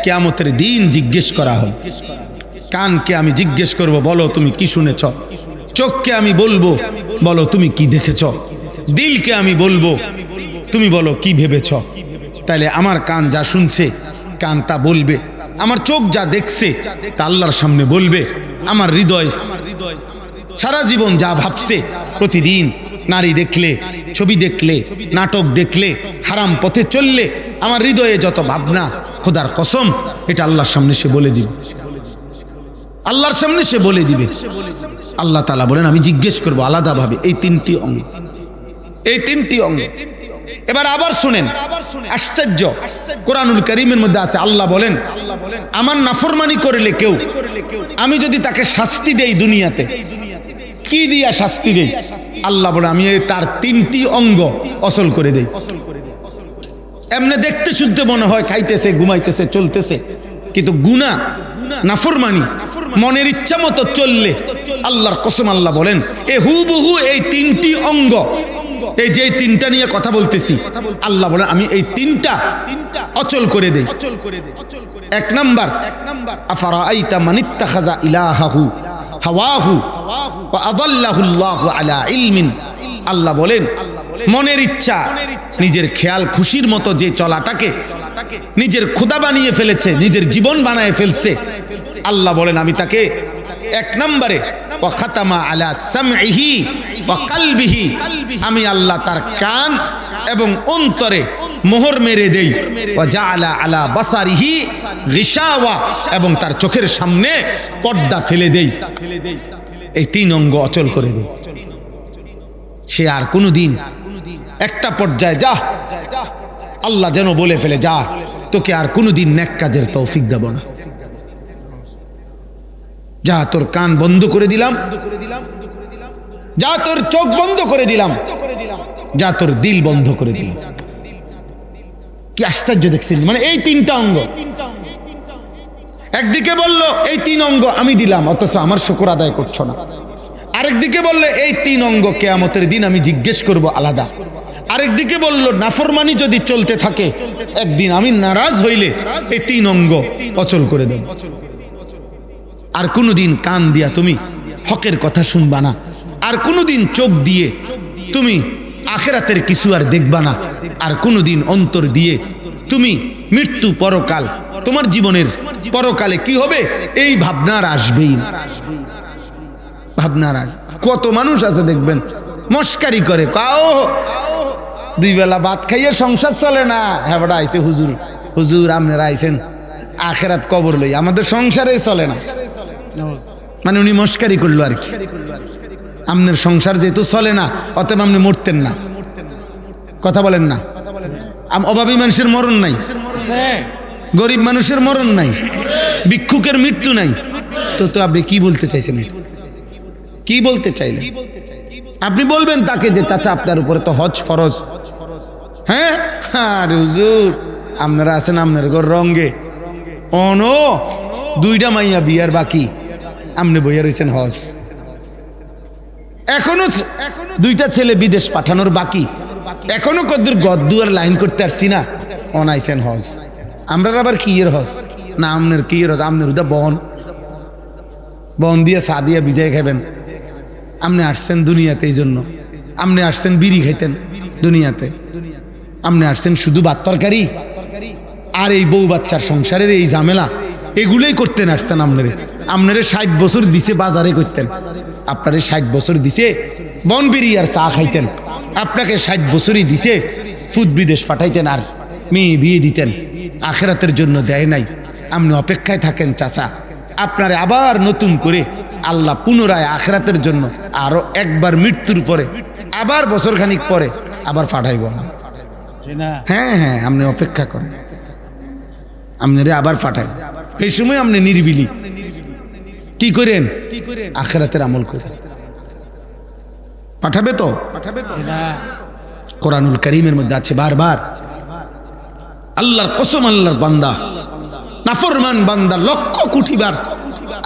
কিয়ামতের দিন জিজ্ঞেস করা হবে। কানকে আমি জিজ্ঞেস করব, বলো তুমি কি শুনেছ? চোখকে আমি বলবো, বলো তুমি কি দেখেছ? দিলকে আমি বলবো, তুমি বলো কি ভেবেছ? তাইলে আমার কান যা শুনছে, কান তা বলবে, আমার চোখ যা দেখছে তা আল্লাহর সামনে বলবে, আমার হৃদয় সারা জীবন যা ভাবছে, প্রতিদিন নারী দেখলে, ছবি দেখলে, নাটক দেখলে, হারাম পথে চললে, আমার হৃদয়ে যত ভাবনা, খোদার কসম এটা আল্লাহর সামনে সে বলে দিবে। আল্লাহর সামনে সে বলে দিবে। আল্লাহ তাআলা বলেন আমি জিজ্ঞেস করব আলাদাভাবে এই তিনটি অঙ্গ, এই তিনটি অঙ্গ। এবার আবার শুনেন, আশ্চর্য, কোরআনুল কারীমের মধ্যে আছে, আল্লাহ বলেন আমার নাফরমানি করলে কেউ, আমি যদি তাকে শাস্তি দেই দুনিয়াতে, কি দিয়া শাস্তি দেই? আল্লাহ বলে আমি তার তিনটি অঙ্গ অচল করে দেই। এমনি দেখতে শুদ্ধ মনে হয়, খাইতেছে, ঘুমাইতেছে, চলতেছে, কিন্তু গুনাহ নাফরমানি মনের ইচ্ছা মতো চললে আল্লাহর কসম আল্লাহ বলেন এ হুবহু এই তিনটি অঙ্গ, এই যে তিনটা নিয়ে কথা বলতেছি, আল্লাহ বলেন আমি এই তিনটা অচল করে দেই। এক নাম্বার, আফারাআইতা মানিত্তাখাযা ইলাহাহু হাওয়াহু ওয়া আদাল্লাহু আল্লাহু আলা ইলমিন। আল্লাহ বলেন মনের ইচ্ছা, নিজের খেয়াল খুশির মতো যে চলাটাকে নিজের খোদা বানিয়ে ফেলেছে, নিজের জীবন বানায় ফেলছে, আল্লাহ বলেন আমি তাকে এক নম্বরে ওয়া খাতামা আলা সামইহি ওয়া কলবিহি, আমি আল্লাহ তার কান এবং অন্তরে মোহর মেরে দেই। ওয়া জাআলা আলা বাসারিহি গিশাওয়া, এবং তার চোখের সামনে পর্দা ফেলে দেই। এই তিন অঙ্গ অচল করে দেই। সে আর কোনোদিন একটা পর্যায়ে যা, আল্লাহ যেন বলে ফেলে যা, তোকে আর কোনোদিন নেক কাজের তৌফিক দেব না, যা তোর কান বন্ধ করে দিলাম, যা তোর চোখ বন্ধ করে দিলাম, যা তোর দিল বন্ধ করে দিলাম। কি আশ্চর্য দেখছেন, মানে এই তিনটা অঙ্গ। একদিকে বলল এই তিন অঙ্গ আমি দিলাম, অথচ আমার শুকর আদায় করছো না। আরেকদিকে বললে এই তিন অঙ্গ কিয়ামতের দিন আমি জিজ্ঞেস করব আলাদা। আরেকদিকে বলল নাফরমানি যদি চলতে থাকে একদিন আমি নারাজ হইলে এই তিন অঙ্গ অচল করে দেব। আর কোনোদিন কান দিয়া তুমি হকের কথা শুনবা না, আর কোনোদিন চোখ দিয়ে তুমি আখিরাতের কিছু আর দেখবা না, আর কোনোদিন অন্তর দিয়ে তুমি মৃত্যু পরকাল, তোমার জীবনের পরকালে কি হবে এই ভাবনা আর আসবেই না। ভাবনার আর কত মানুষ আছে দেখবেন মস্কারি করে, কাও দুই বেলা ভাত খাইয়ে সংসার চলে না, হ্যাঁ বড় আইছে হুজুর, হুজুর আপনারা আইছেন আখেরাত কবর লই, আমাদের সংসারেই চলে না। মানে উনি মস্কারি করলো আর কি, আপনার সংসার যেহেতু চলে না অতএব আপনি মরতেন না। কথা বলেন না, অভাবী মানুষের মরণ নাই, গরিব মানুষের মরণ নাই, ভিক্ষুকের মৃত্যু নাই। তো আপনি কি বলতে চাইছেন? কি বলতে চাইলেন? আপনি বলবেন তাকে যে চাচা আপনার উপরে তো হজ ফরজ। হ্যাঁ আরে হুজুর আপনারা আছেন আপনার ঘর রঙ্গে, অনো দুইটা মাইয়া বিয়ার বাকি, আপনি বইয়া রয়েছেন হজ। এখনো দুইটা ছেলে বিদেশ পাঠানোর বাকি, এখনো কদ্দুর গদ্দুয়ার লাইন করতে আসছি না, অনাইছেন হজ। আমরা আবার কি এর হজ না, আপনার কি এর হজ? আপনার ওটা বন দিয়ে চা দিয়ে ভিজাই খাবেন। আপনি আসছেন দুনিয়াতে এই জন্য, আপনি আসছেন বিড়ি খাইতেন দুনিয়াতে, আপনি আসছেন শুধু ভাত তরকারি আর এই বউ বাচ্চার সংসারের এই ঝামেলা, এগুলোই করতেন আসছেন। আপনারে 60 বছর দিছে বাজারে করতেন, আপনারে 60 বছর দিছে বন বিড়ি আর চা খাইতেন, আপনাকে 60 বছরই দিছে ফুদ বিদেশ পাঠাইতেন আর মেয়ে বিয়ে দিতেন, আখেরাতের জন্য দেয় নাই। আপনি অপেক্ষায় থাকেন চাচা, আপনারে আবার নতুন করে আল্লাহ পুনরায় আখেরাতের জন্য আরো একবার মৃত্যুর পরে আবার বছর খানিক পরে আবার পাঠাইব। হ্যাঁ হ্যাঁ আপনি অপেক্ষা করেন, আপনারে আবার পাঠাইব। এই সময় আপনি নিরিবিলি কি করেন? আখেরাতের আমল করেন। পাঠাবে তো কোরআনুল কারীমের মধ্যে আছে বারবার, আল্লাহর কসম, আল্লাহর বান্দা নাফরমান বান্দা লক্ষ কোটি বার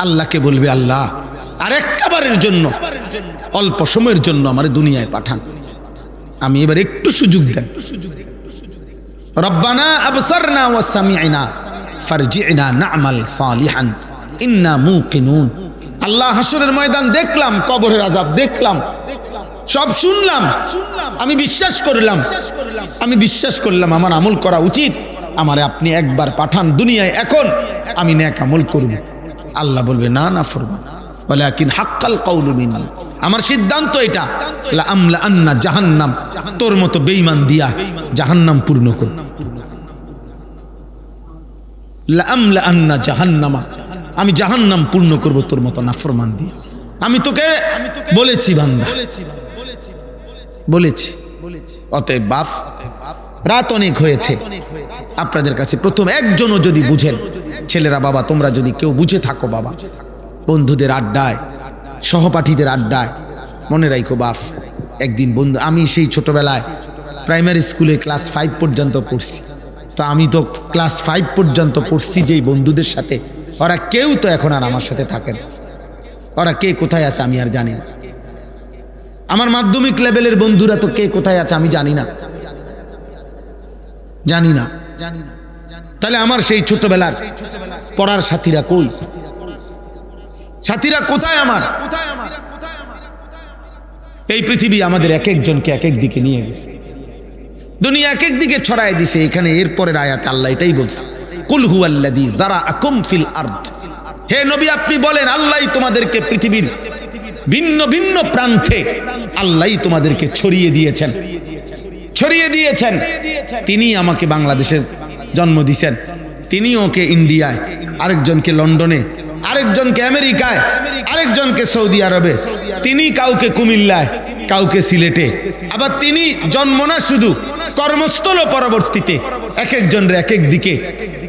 আল্লাহকে বলবে আল্লাহ আর একটা বারের জন্য, অল্প সময়ের জন্য আমার দুনিয়ায় পাঠান, আমি এবার একটু সুযোগ দেন। রব্বানা আবসারনা ওয়া সামি'না ফারজি'না না'মাল সালিহান ইন্না মুকিনুন। আল্লাহ হাসরের ময়দান দেখলাম, কবরের আযাব দেখলাম, সব শুনলাম, আমি বিশ্বাস করলাম আমার আমল করা উচিত, আমারে আপনি একবার পাঠান দুনিয়ায়, এখন আমি নেক আমল করব। আল্লাহ বলবে না না ফরমান, ওয়ালাকিন হাক্কাল কাউলু মিন্নি, আমার সিদ্ধান্ত এটা, লা আমলা আন্না জাহান্নাম, তোর মতো বেঈমান দিয়া জাহান্নাম পূর্ণ কর। লা আমলা আন্না জাহান্নামা আমি জাহান্নাম পূর্ণ করব তোর মতো নাফরমান দিয়ে। আমি তোকে বলেছি বান্দা, বলেছি। অতএব বাপ, রাত অনেক হয়েছে, আপনাদের কাছে প্রথম একজনও যদি বুঝেন, ছেলেরা বাবা তোমরা যদি কেউ বুঝে থাকো বাবা, বন্ধুদের আড্ডায়, সহপাঠীদের আড্ডায়, মনে রাখো বাপ, একদিন বন্ধু, আমি সেই ছোটবেলায় প্রাইমারি স্কুলে ক্লাস 5 পর্যন্ত পড়ছি, তো আমি তো ক্লাস 5 পর্যন্ত পড়ছি যেই বন্ধুদের সাথে, ওরা কেউ তো এখন আর আমার সাথে থাকে না। ওরা কে কোথায় আছে আমি আর জানি না। আমার মাধ্যমিক লেভেলের বন্ধুরা তো কে কোথায় আছে আমি জানি না, জানি না। তাহলে আমার সেই ছোটবেলার পড়ার সাথীরা কই? সাথীরা কোথায় আমার? এই পৃথিবী আমাদের এক একজনকে এক এক দিকে নিয়ে গেছে, দুনিয়া এক এক দিকে ছড়ায় দিছে। এখানে এরপরের আয়াত আল্লাহ এটাই বলছে, কুল হুয়াল্লাযী যারাআকুম ফিল আরদ। হে নবী আপনি বলেন, আল্লাহই তোমাদেরকে পৃথিবীর ভিন্ন ভিন্ন প্রান্তে আল্লাহই তোমাদেরকে ছড়িয়ে দিয়েছেন, ছড়িয়ে দিয়েছেন। তিনি আমাকে বাংলাদেশের জন্ম দিয়েছেন, তিনি ওকে ইন্ডিয়ায়, আরেকজনকে লন্ডনে, আরেকজনকে আমেরিকায়, আরেকজনকে সৌদি আরবে, তিনি কাউকে কুমিল্লায়, কাউকে সিলেটে। আবার তিনি জন্ম না শুধু, কর্মস্থল পরবর্তীতে এক একজনের এক এক দিকে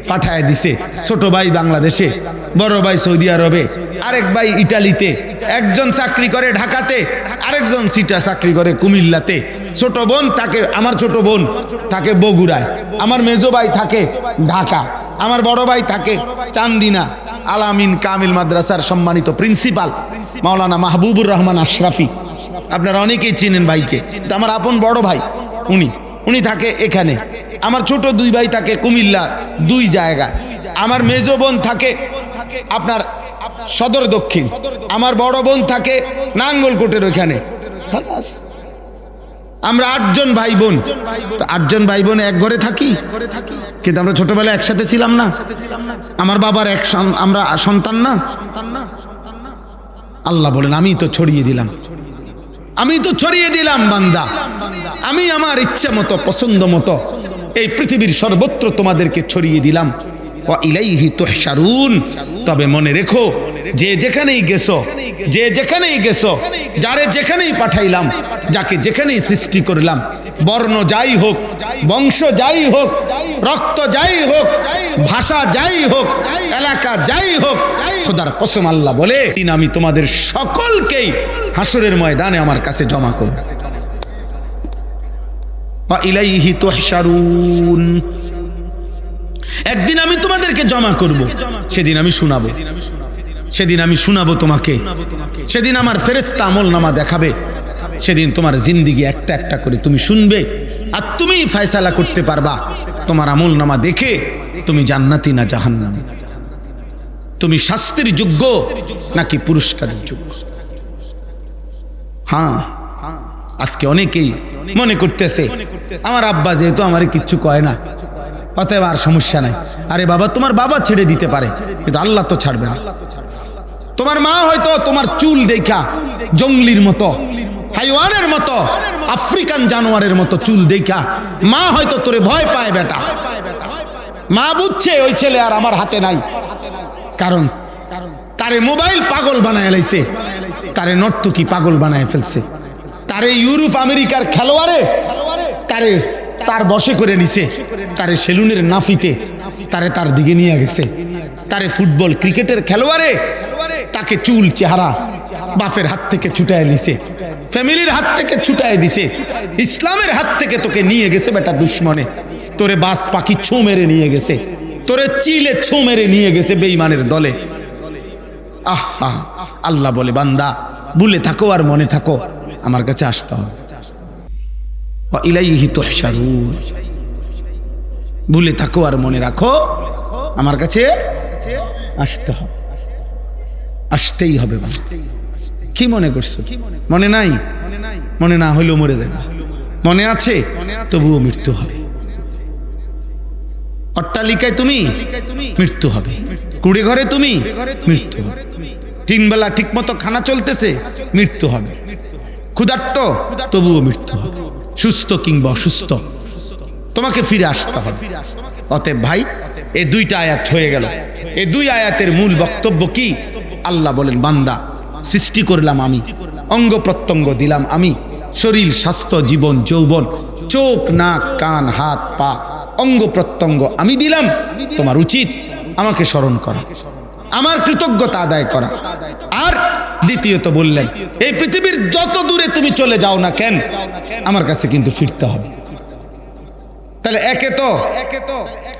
পাঠায় দিছে। ছোট ভাই বাংলাদেশে, বড় ভাই সৌদি আরবে, আরেক ভাই ইটালিতে, একজন চাকরি করে ঢাকাতে, আরেকজন চাকরি করে কুমিল্লাতে। ছোট বোন থাকে, আমার ছোট বোন থাকে বগুড়ায়, আমার মেজো ভাই থাকে ঢাকা, আমার বড় ভাই থাকে চান্দিনা। আলামিন কামিল মাদ্রাসার সম্মানিত প্রিন্সিপাল মাওলানা মাহবুবুর রহমান আশরাফি, আপনারা অনেকেই চিনেন ভাইকে, আমার আপন বড় ভাই উনি থাকে এখানে। আমার ছোট দুই ভাই থাকে কুমিল্লা, দুই জায়গায়। আমার মেজো বোন থাকে আপনার সদর দক্ষিণ, আমার বড় বোন থাকে নাঙ্গলকোটের ওইখানে। আমরা 8 জন ভাই বোন, 8 জন ভাই বোন এক ঘরে থাকি, কিন্তু আমরা ছোটবেলায় একসাথে ছিলাম না। আমার বাবার আমরা সন্তান না। আল্লাহ বলেন, আমি তো ছড়িয়ে দিলাম, আমি তো ছড়িয়ে দিলাম বান্দা, আমি আমার ইচ্ছে মতো পছন্দ মতো এই পৃথিবীর সর্বত্র তোমাদেরকে ছড়িয়ে দিলাম। ওয়া ইলাইহি তুহশারুন। তবে মনে রেখো, যে যেখানেই গেছো, যে যেখানেই গেছো, যারে যেখানেই পাঠাইলাম, যাকে যেখানেই সৃষ্টি করলাম, বর্ণ যাই হোক, বংশ যাই হোক, রক্ত যাই হোক, ভাষা যাই হোক, এলাকা যাই হোক, খোদার কসম আল্লাহ বলে, আমি তোমাদের সকলকেই হাসরের ময়দানে আমার কাছে জমা করব। ওয়া ইলাইহি তুহশারুন। একদিন আমি তোমাদেরকে জমা করব, সেদিন আমি শোনাবো, সেদিন আমি শোনাবো তোমাকে, সেদিন আমার ফেরেশতা আমলনামা দেখাবে, সেদিন তোমার জিন্দেগি একটা একটা করে তুমি শুনবে, আর তুমি ফয়সালা করতে পারবা তোমার আমলনামা দেখে তুমি জান্নাতি না জাহান্নামী, তুমি শাস্তির যোগ্য নাকি পুরস্কারের যোগ্য। হ্যাঁ, আজকে অনেকেই মনে করতেছে আমার আব্বা যেহেতু আমারে কিচ্ছু কয় না, অতএব আর সমস্যা নাই। আরে বাবা, তোমার বাবা ছেড়ে দিতে পারে, কিন্তু আল্লাহ তো ছাড়বে না। তোমার মা হয়তো তোমার চুল দেখা জঙ্গলির মতো, হাইওয়ানের মতো, আফ্রিকান জানোয়ারের মতো চুল দেখা মা হয়তো তোরে ভয় পায়। বেটা, মা বুঝছে ওই ছেলে আর আমার হাতে নাই, কারণ তারে মোবাইল পাগল বানায় লাইছে, তারে নর্তকী পাগল বানায় ফেলছে, তারে ইউরোপ আমেরিকার খেলোয়াড়ে তার বশে করে নিছে, তারে সেলুনের নাফিতে তারে তার দিকে নিয়ে গেছে, তারে ফুটবল ক্রিকেটের খেলোয়াড়ে তাকে চুল চেহারা বাপের হাত থেকে ছুটায় নিছে, ফ্যামিলির হাত থেকে ছুটায় দিছে, ইসলামের হাত থেকে তোকে নিয়ে গেছে বেটা দুশ্মনে, তোরে বাস পাখি ছোঁ মেরে নিয়ে গেছে, তোরে চিলে ছোঁ মেরে নিয়ে গেছে বেঈমানের দলে। আহা, আল্লাহ বলে বান্দা ভুলে থাকো আর মনে থাকো, আমার কাছে আসতে হবে। ওয়া ইলাইহি তুহশারুন। ভুলে থাকো আর মনে রাখো, আমার কাছে আসতে হবে, আসতেই হবে। কি মনে করছো? মনে নাই? মনে না হইলেও মরে যাবে, মনে আছে তবুও মৃত্যু হবে। অট্টালিকায় তুমি, মৃত্যু হবে। কুড়ে ঘরে তুমি, মৃত্যু হবে। 3 বেলা ঠিক মতো খানা চলতেছে, মৃত্যু হবে। ক্ষুধার্ত, তবুও মৃত্যু হবে। সুস্থ কিংবা অসুস্থ, তোমাকে ফিরে আসতে হবে। অতএব ভাই, এই 2টা আয়াত হয়ে গেল। এই দুই আয়াতের মূল বক্তব্য কি? আল্লাহ বলেন, বান্দা সৃষ্টি করলাম আমি, অঙ্গ প্রত্যঙ্গ দিলাম আমি, শরীর, স্বাস্থ্য, জীবন, যৌবন, চোখ, নাক, কান, হাত, পা, অঙ্গ প্রত্যঙ্গ আমি দিলাম। তোমার উচিত আমাকে স্মরণ করা, আমার কৃতজ্ঞতা আদায় করা। আর দ্বিতীয়ত বললেন, এই পৃথিবীর যত দূরে তুমি চলে যাও না কেন, আমার কাছে কিন্তু ফিরতে হবে। তাহলে একে তো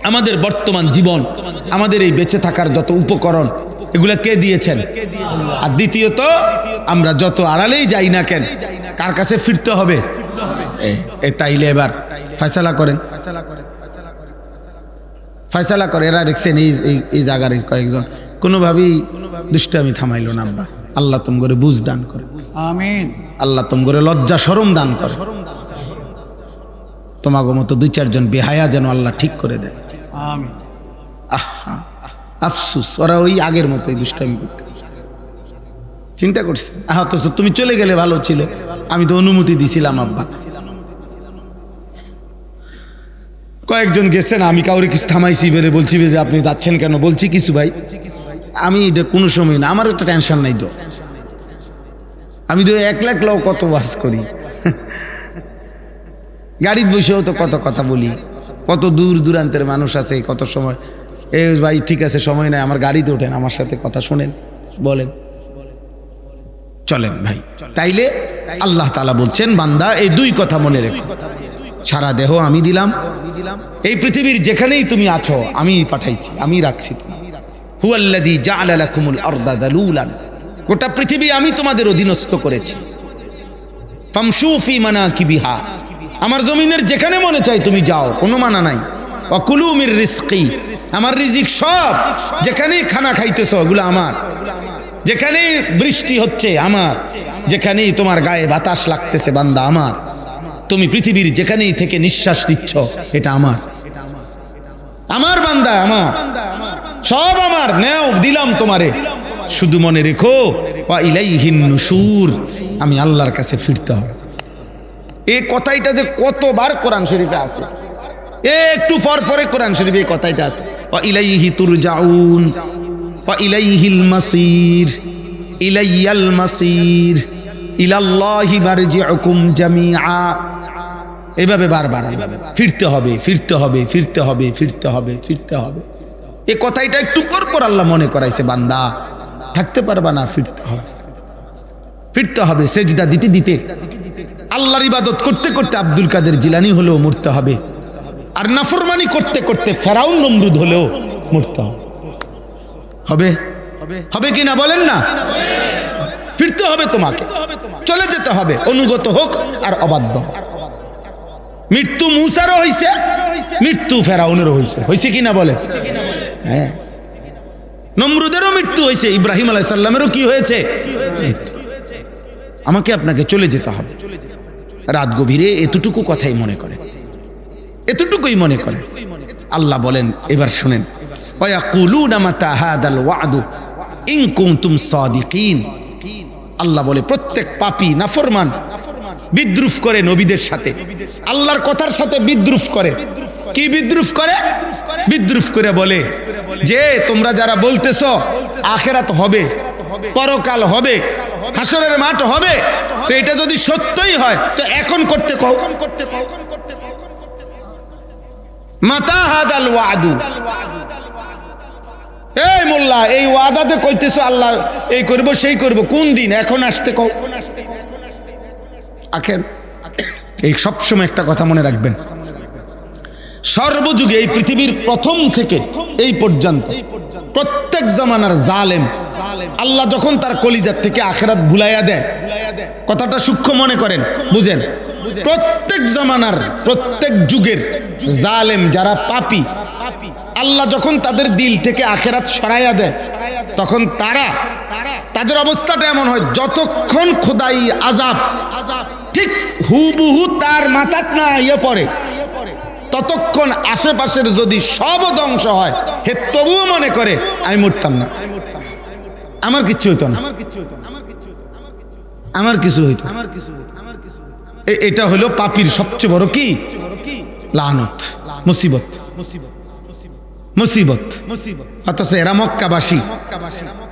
আমাদের বর্তমান জীবন, আমাদের এই বেঁচে থাকার যত উপকরণ, এগুলা কে দিয়েছেন? আর দ্বিতীয়ত, আমরা যত আড়ালেই যাই না কেন, কার কাছে ফিরতে হবে? তাইলে এবার ফয়সালা করেন, ফয়সালা করে। এরা দেখছেন এই জায়গার কয়েকজন কোনোভাবেই দুষ্টামি থামাইল না। আব্বা, আল্লাহ তুম করে বুঝ দান করে, আমিন। আল্লাহ তুম করে লজ্জা শরম দান করে। তোমাগো মতো দুই চারজন বেহায়া যেন আল্লাহ ঠিক করে দেয়, আমিন। আহা, আফসুস, ওরা ওই আগের মতোই দুষ্টামি করতে। চিন্তা করছে, অথচ তুমি চলে গেলে ভালো ছিল, আমি তো অনুমতি দিছিলাম। আব্বা, কয়েকজন গেছেন, আমি কাউরে কিছু থামাইছি বেড়ে বলছি যে আপনি যাচ্ছেন কেন? বলছি কিছু ভাই, আমি এটা কোনো সময় না, আমার একটা টেনশন নাই তো। আমি তো 1 লাখ লোক কত ওয়াজ করি, গাড়িতে বসেও তো কত কথা বলি, কত দূর দূরান্তের মানুষ আছে, কত সময় ভাই ঠিক আছে সময় নাই, আমার গাড়িতে ওঠেন, আমার সাথে কথা শোনেন, বলেন, চলেন ভাই। তাইলে আল্লাহ তাআলা বলছেন, বান্দা এই দুই কথা মনে রেখো, সারা দেহ আমি দিলাম, এই পৃথিবীর যেখানেই তুমি আছো আমি পাঠাইছি, আমি রাখছি। হুয়াল্লাযী জাআলা লাকুমুল আরদা যালুলান, গোটা পৃথিবী আমি তোমাদের অধীনস্থ করেছি। ফামশু ফি মানাকিবিহা, আমার জমিনের যেখানে মনে চাই তুমি যাও, কোনো মানা নাই। ওয়া কুলু মির রিজকি, আমার রিজিক সব, যেখানেই খানা খাইতেছো ওগুলো আমার, যেখানেই বৃষ্টি হচ্ছে আমার, যেখানেই তোমার গায়ে বাতাস লাগতেছে বান্দা আমার, তুমি পৃথিবীর যেখানেই থেকে নিঃশ্বাস নিচ্ছ এটা আমার, আমার বান্দা, আমার সব আমার, নেও দিলাম তোমারে। শুধু মনে রেখো, ওয়া ইলাইহিন নুশুর, আমি আল্লাহর কাছে ফিরতে হবে। এই কথাইটা যে কতবার কোরআন শরীফে আছে, একটু পর পরে কোরআন শরীফে এই কথাইটা আছে, ওয়া ইলাইহি তুরজাউন ওয়া ইলাইহিল মাসির, ইলাইয়াল মাসির, ইলাল্লাহি মারজিউকুম জামিআ। এভাবে বারবার ফিরতে হবে, ফিরতে হবে, ফিরতে হবে, ফিরতে হবে, ফিরতে হবে। এই কথাইটা একটু পর পর আল্লাহ মনে করাইছে, বান্দা থাকতে পারবা না, ফিরতে হবে, ফিরতে হবে। সেজদা দিতে দিতে, আল্লাহর ইবাদত করতে করতে আব্দুল কাদের জিলানী হলেও মরতে হবে, আর নাফরমানি করতে করতে ফেরাউন নমরুদ হলেও মরতে হবে। হবে কি না বলেন না? ফিরতে হবে, তোমাকে চলে যেতে হবে, অনুগত হোক আর অবাধ্য। মৃত্যু মূসারও হইছে, মৃত্যু ফেরাউনেরও হইছে, হইছে কি না বলে? হ্যাঁ, নমরুদেরও মৃত্যু হয়েছে, ইব্রাহিম আলাইহিস সালামেরও কি হয়েছে? আমাকে আপনাকে চলে যেতে হবে। রাত গভীরে এতটুকু কথাই মনে করে, এতটুকুই মনে করে। আল্লাহ বলেন, এবার শুনেন, ওয়ায়াকুলুনা মাতা হাদাল ওয়াদু ইন কুনতুম সাদিকিন। আল্লাহ বলে, প্রত্যেক পাপী নাফরমান বিদ্রুপ করে নবীদের সাথে, আল্লাহর কথার সাথে বিদ্রুপ করে। কি বিদ্রুপ করে? বিদ্রুপ করে বলে যে তোমরা যারা বলতেছো আখিরাত হবে, পরকাল হবে, হাসরের মাঠ হবে, তো এটা যদি সত্যই হয় তো এখন করতে কও। মাতা হাদাল ওয়াদু, এই মোল্লা এই ওয়াদাতে কইতেছো আল্লাহ এই করব সেই করব, কোন দিন? এখন আসতে কও। আখের এই সবসময় একটা কথা মনে রাখবেন, সর্বযুগে এই পৃথিবীর প্রথম থেকে এই পর্যন্ত প্রত্যেক জামানার জালেম আল্লাহ যখন তার কলিজার থেকে আখিরাত ভুলাইয়া দেয়, কথাটা সূক্ষ্ম মনে করেন, বুঝেন, প্রত্যেক জামানার প্রত্যেক যুগের জালেম যারা পাপী, আল্লাহ যখন তাদের দিল থেকে আখিরাত সরাইয়া দেয়, তখন তাদের অবস্থাটা এমন হয়, যতক্ষণ খোদাই আযাব ঠিক হুবহু তার মাথাত না ইয়ে পড়ে, ততক্ষণ আশেপাশের যদি সব ধ্বংস হয়, হে তবুও মনে করে আমি মরতাম না, আমার কিচ্ছু হইতো না, আমার কিছু হইতো। এটা হলো পাপীর সবচেয়ে বড় কি লানত, মুসিবত। মুসিবত। অথচ এরা মক্কাবাসী,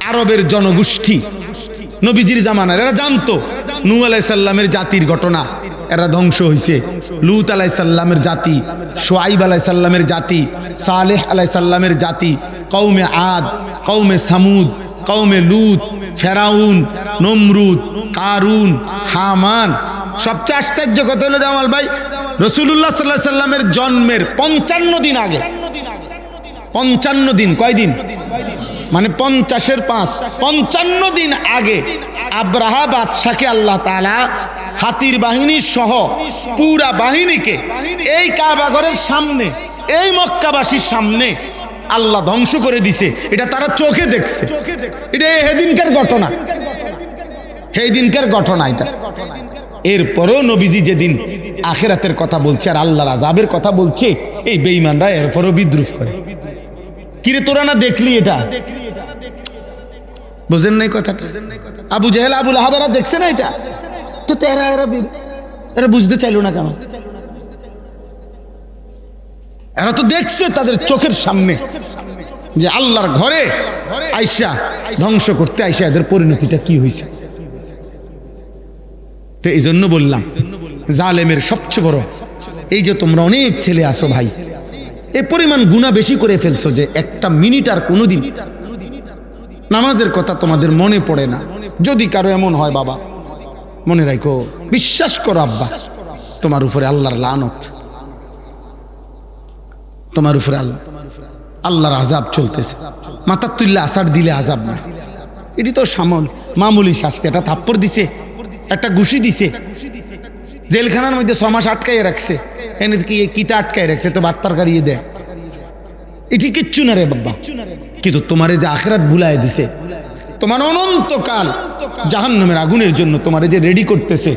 আরবের জনগোষ্ঠী, নবীজির জামানার, এরা জানতো নূহ আলাইহিস সালামের জাতির ঘটনা, এরা ধ্বংস হয়েছে। লূত আলাইহিস সালামের জাতি, শুআইব আলাইহিস সালামের জাতি, সালেহ আলাইহিস সালামের জাতি, কওমে আদ, কওমে সামুদ, কওমে লূত, ফেরাউন, নমরুদ, কারুন, হামান। সবচেয়ে আশ্চর্য কথা হলো জামাল ভাই, রাসূলুল্লাহ সাল্লাল্লাহু আলাইহি সাল্লামের জন্মের 55 দিন আগে, 55 দিন, কয়দিন মানে 50-এর 5, 55 দিন আগে আব্রাহা বাদশাকে আল্লাহ তাআলা হাতির বাহিনী সহ পুরা বাহিনীকে এই কাবাঘরের সামনে, এই মক্কাবাসীর সামনে আল্লাহ ধ্বংস করে দিছে। এটা তারা চোখে দেখছে। এটা সেদিনকার ঘটনা, সেই দিনকার ঘটনা এটা। এরপরও নবীজি যেদিন আখিরাতের কথা বলছে আর আল্লাহর আযাবের কথা বলছে, এই বেঈমানরা এরপরও বিদ্রুপ করে। কিরে তোরা না দেখলি এটা? বুঝেন নাই কথাটা? আবু জেহেল, আবু লাহাব এরা দেখছে না এটা? তো এরা বুঝতে চাইলো না কেন? এরা তো দেখছে তাদের চোখের সামনে যে আল্লাহর ঘরে আইসা ধ্বংস করতে আইসা এদের পরিণতিটা কি হয়েছে। তো এই জন্য বললাম, জালেমের সবচেয়ে বড় এই যে তোমরা অনেক ছেলে আসো ভাই, এ পরিমাণ গুনাহ বেশি করে ফেলছো যে একটা মিনিট আর কোনোদিন নামাজের কথা তোমাদের মনে পড়ে না। যদি কারো এমন হয় বাবা, মনে রাখো, বিশ্বাস করো আব্বা, তোমার উপরে আল্লাহর লানত, তোমার উপরে আল্লাহর আযাব চলতেছে। মাথার তুললে আসার দিলে আযাব না, এটি তো মামুলি শাস্তি। একটা থাপ্পড় দিছে, একটা ঘুষি দিছে, জেলখানার মধ্যে 6 মাস আটকাইয়ে রাখছে, এনে কি কিতা আটকাই রাখছে, তো বার্তার গাড়িয়ে দেয়, এটি কিচ্ছু না রে বাবা। কিন্তু তোমারে যে আখিরাত ভুলায় দিছে, তোমার অনন্তকাল জাহান্নামের আগুনের জন্য তোমারে যে রেডি করতেছে,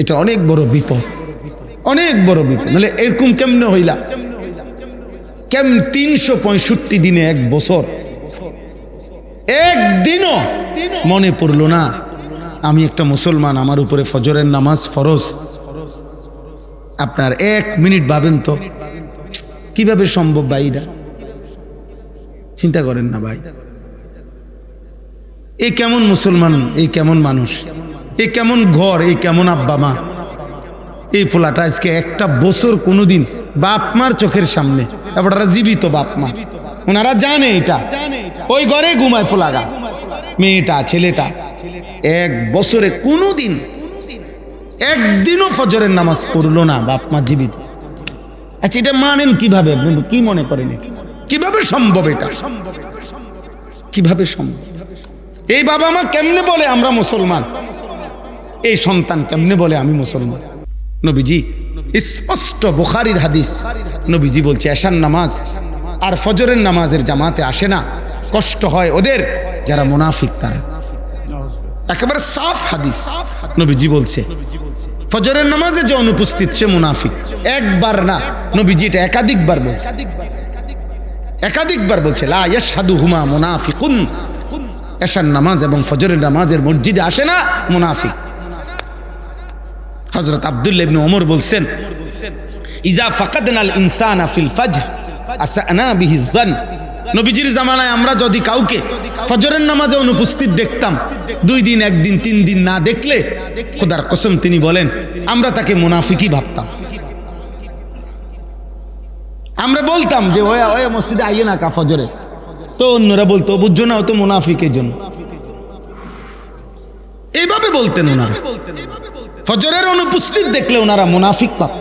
এটা অনেক বড় বিপদ, অনেক বড় বিপদ। মানে এরকম কেমনে হইলা? 365 দিনে 1 বছর একদিনও মনে পড়লো না আমি একটা মুসলমান, আমার উপরে ফজরের নামাজ ফরজ। আপনার 1 মিনিট ভাবেন তো কিভাবে সম্ভব ভাই? এটা চিন্তা করেন না ভাই। এই কেমন মুসলমান, এই কেমন মানুষ, এই কেমন ঘর, এই কেমন আব্বা মা, এই পোলাটা আজকে একটা বছর কোনোদিন বাপ মার চোখের সামনে, আপনারা জীবিত বাপ মা, ওনারা জানে এটা, ওই ঘরে ঘুমায় পোলাগা, মেয়েটা ছেলেটা 1 বছরে কোনোদিন একদিনও ফজরের নামাজ পড়লো না, বাপ মা জীবিত। আচ্ছা এটা মানেন কিভাবে? কি মনে করেন কিভাবে সম্ভব? এটা কিভাবে সম্ভব? এই বাবা মা কেমনে বলে আমরা মুসলমান? এই সন্তান কেমনে বলে আমি মুসলমান? নবীজি স্পষ্ট, বুখারীর হাদিস, নবীজি বলছে এশার নামাজ আর ফজরের নামাজের জামাতে আসে না, কষ্ট হয় ওদের যারা মুনাফিক তারা। একেবারে সাফ হাদিস, নবীজি বলছে ফজরের নামাজে যে অনুপস্থিত সে মুনাফিক। একবার না, নবীজি এটা একাধিকবার বলছে, একাধিকবার বলছে লা ইয়াশহাদুহুমা মুনাফিকুন, এশার নামাজ এবং ফজরের নামাজের মসজিদে আসে না মুনাফিক। হযরত আব্দুল্লাহ ইবনে ওমর বলছেন ইজা ফাকাদনাল ইনসানা ফিল ফজর আসানা বিহি যান। নবীজির জামানায় আমরা যদি কাউকে ফজরের নামাজে অনুপস্থিত দেখতাম, 2 দিন 1 দিন 3 দিন না দেখলে খোদার কসম তিনি বলেন আমরা তাকে মুনাফিকই ভাবতাম। আমরা বলতাম যে ওই মসজিদে আইয়ে না কা ফজরে, তো অন্যরা বলতো বুঝছো না, ও তো মুনাফিকের জন্য, এইভাবে বলতেন ওনারা। ফজরের অনুপস্থিত দেখলে ওনারা মুনাফিক পাত।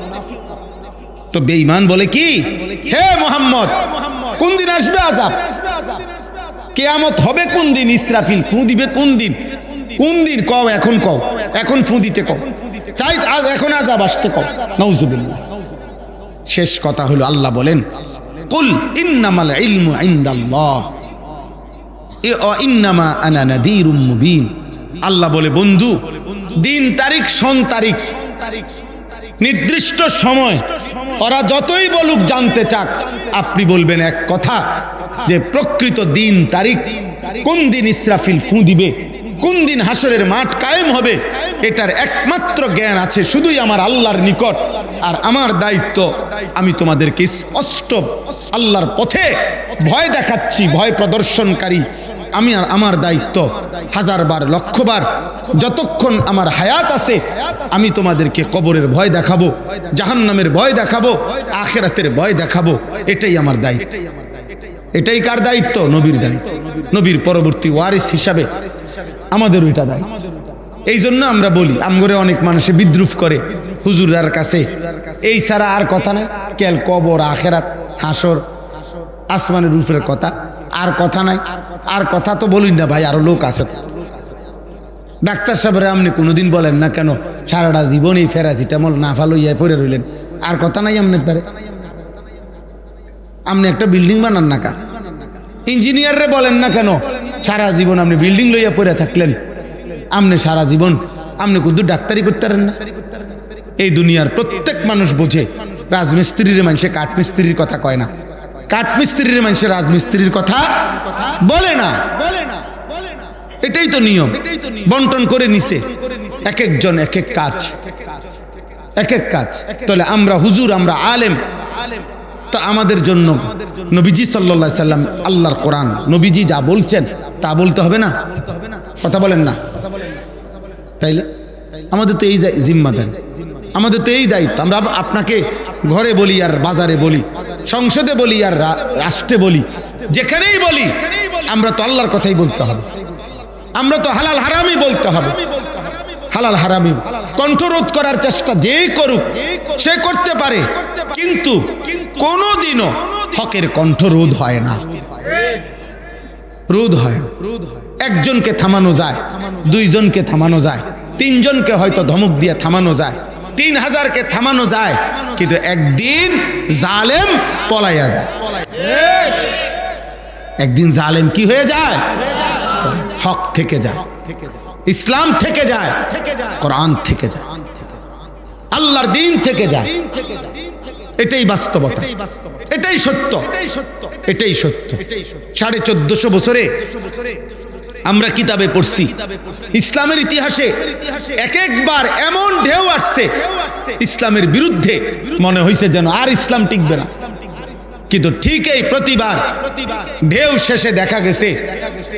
তো বেঈমান বলে কি, হে মুহাম্মদ কোন দিন আসবে আযাব? কিয়ামত হবে কোন দিন? ইসরাফিল ফু দিবে কোন দিন? কোন দিন কও, এখন কও, এখন ফু দিতে কও, চাই আজ এখন আযাব আসতে কও। নাউজুবিল্লাহ। শেষ কথা হলো আল্লাহ বলেন কুল ইন্নামাল ইলমু ইনদাল্লাহ ওয়া ইন্নামা আনা নাযীরুম মুবিন। আল্লাহ বলে বন্ধু, দিন তারিখ সন তারিখ নির্দিষ্ট সময় ওরা যতই বলুক জানতে চাক, আপনি বলবেন এক কথা যে প্রকৃত দিন তারিখ কোন দিন ইসরাফিল ফু দিবে কোন দিন হাসরের মাঠ কায়েম হবে এটার একমাত্র জ্ঞান আছে শুধুই আমার আল্লাহর নিকট। আর আমার দায়িত্ব আমি তোমাদেরকে স্পষ্ট আল্লাহর পথে ভয় দেখাচ্ছি, ভয় প্রদর্শনকারী আমি। আর আমার দায়িত্ব হাজারবার লক্ষবার যতক্ষণ আমার হায়াত আছে আমি তোমাদেরকে কবরের ভয় দেখাবো, জাহান্নামের ভয় দেখাবো, আখিরাতের ভয় দেখাবো। এটাই আমার দায়িত্ব। এটাই কার দায়িত্ব? নবীর দায়িত্ব। নবীর পরবর্তী ওয়ারিস হিসাবে আমাদের ওইটা দায়িত্ব। এই জন্য আমরা বলি, আমগরে অনেক মানুষে বিদ্রুপ করে হুজুরার কাছে, এই ছাড়া আর কথা নাই। কেল কবর, আখেরাত, হাসর, আসমানের রূপের কথা আর কথা নাই। আর কথা তো বলুন না ভাই, আরো লোক আছে। ডাক্তার সাহেবরা আপনি কোনোদিন বলেন না কেন সারাটা জীবন এই প্যারাসিটামল না ফালইয়া পড়ে রইলেন? আর কথা নাই আপনার দ্বারে? আপনি একটা বিল্ডিং বানান না কা? ইঞ্জিনিয়াররে বলেন না কেন সারা জীবন আপনি বিল্ডিং লইয়া পড়ে থাকলেন? আপনি সারা জীবন আপনি কিন্তু ডাক্তারি করতে পারেন না? এই দুনিয়ার প্রত্যেক মানুষ বোঝে রাজমিস্ত্রির মানুষে কাঠমিস্ত্রির কথা কয় না, কাঠমিস্ত্রির মানুষে রাজমিস্ত্রির কথা বলে না। এটাই তো নিয়ম, বন্টন করে নিছে এক একজন এক এক কাজ, এক এক কাজ। তাহলে আমরা হুজুর, আমরা আলেম, তো আমাদের জন্য নবীজি সাল্লাল্লাহু আলাইহি সাল্লাম, আল্লাহর কোরআন, নবীজি যা বলছেন তা বলতে হবে না? কথা বলেন না? তাইলে আমাদের তো এই জিম্মাদারি, আমাদের তো এই দায়িত্ব। আমরা আপনাকে ঘরে বলি আর বাজারে বলি, সংসদে বলি আর রাষ্ট্রে বলি, যেখানেই বলি আমরা তো আল্লাহর কথাই বলতে হবে। আমরা তো হালাল হারামই বলতে হবে। হালাল হারামই কণ্ঠরোধ করার চেষ্টা যেই করুক সে করতে পারে, কিন্তু কোনোদিনও হকের কণ্ঠরোধ হয় না, রোধ হয়। একজনকে থামানো যায়, দুইজনকে থামানো যায়, তিনজনকে হয়তো ধমক দিয়ে থামানো যায়, 3000কে থামানো যায়, কিন্তু একদিন জালেম পলাইয়া যায়। একদিন জালেম কি হয়ে যায়? হক থেকে যায়, ইসলাম থেকে যায়, কোরআন থেকে যায়, আল্লাহর দ্বীন থেকে যায়। এটাই বাস্তবতা, এটাই সত্য, এটাই সত্য। 1450 বছরে আমরা কিতাবে পড়ছি ইসলামের ইতিহাসে এক একবার এমন ঢেউ আসছে ইসলামের বিরুদ্ধে, মনে হয়েছে যেন আর ইসলাম টিকবে না। কিন্তু ঠিক এই প্রতিবার ঢেউ শেষে দেখা গেছে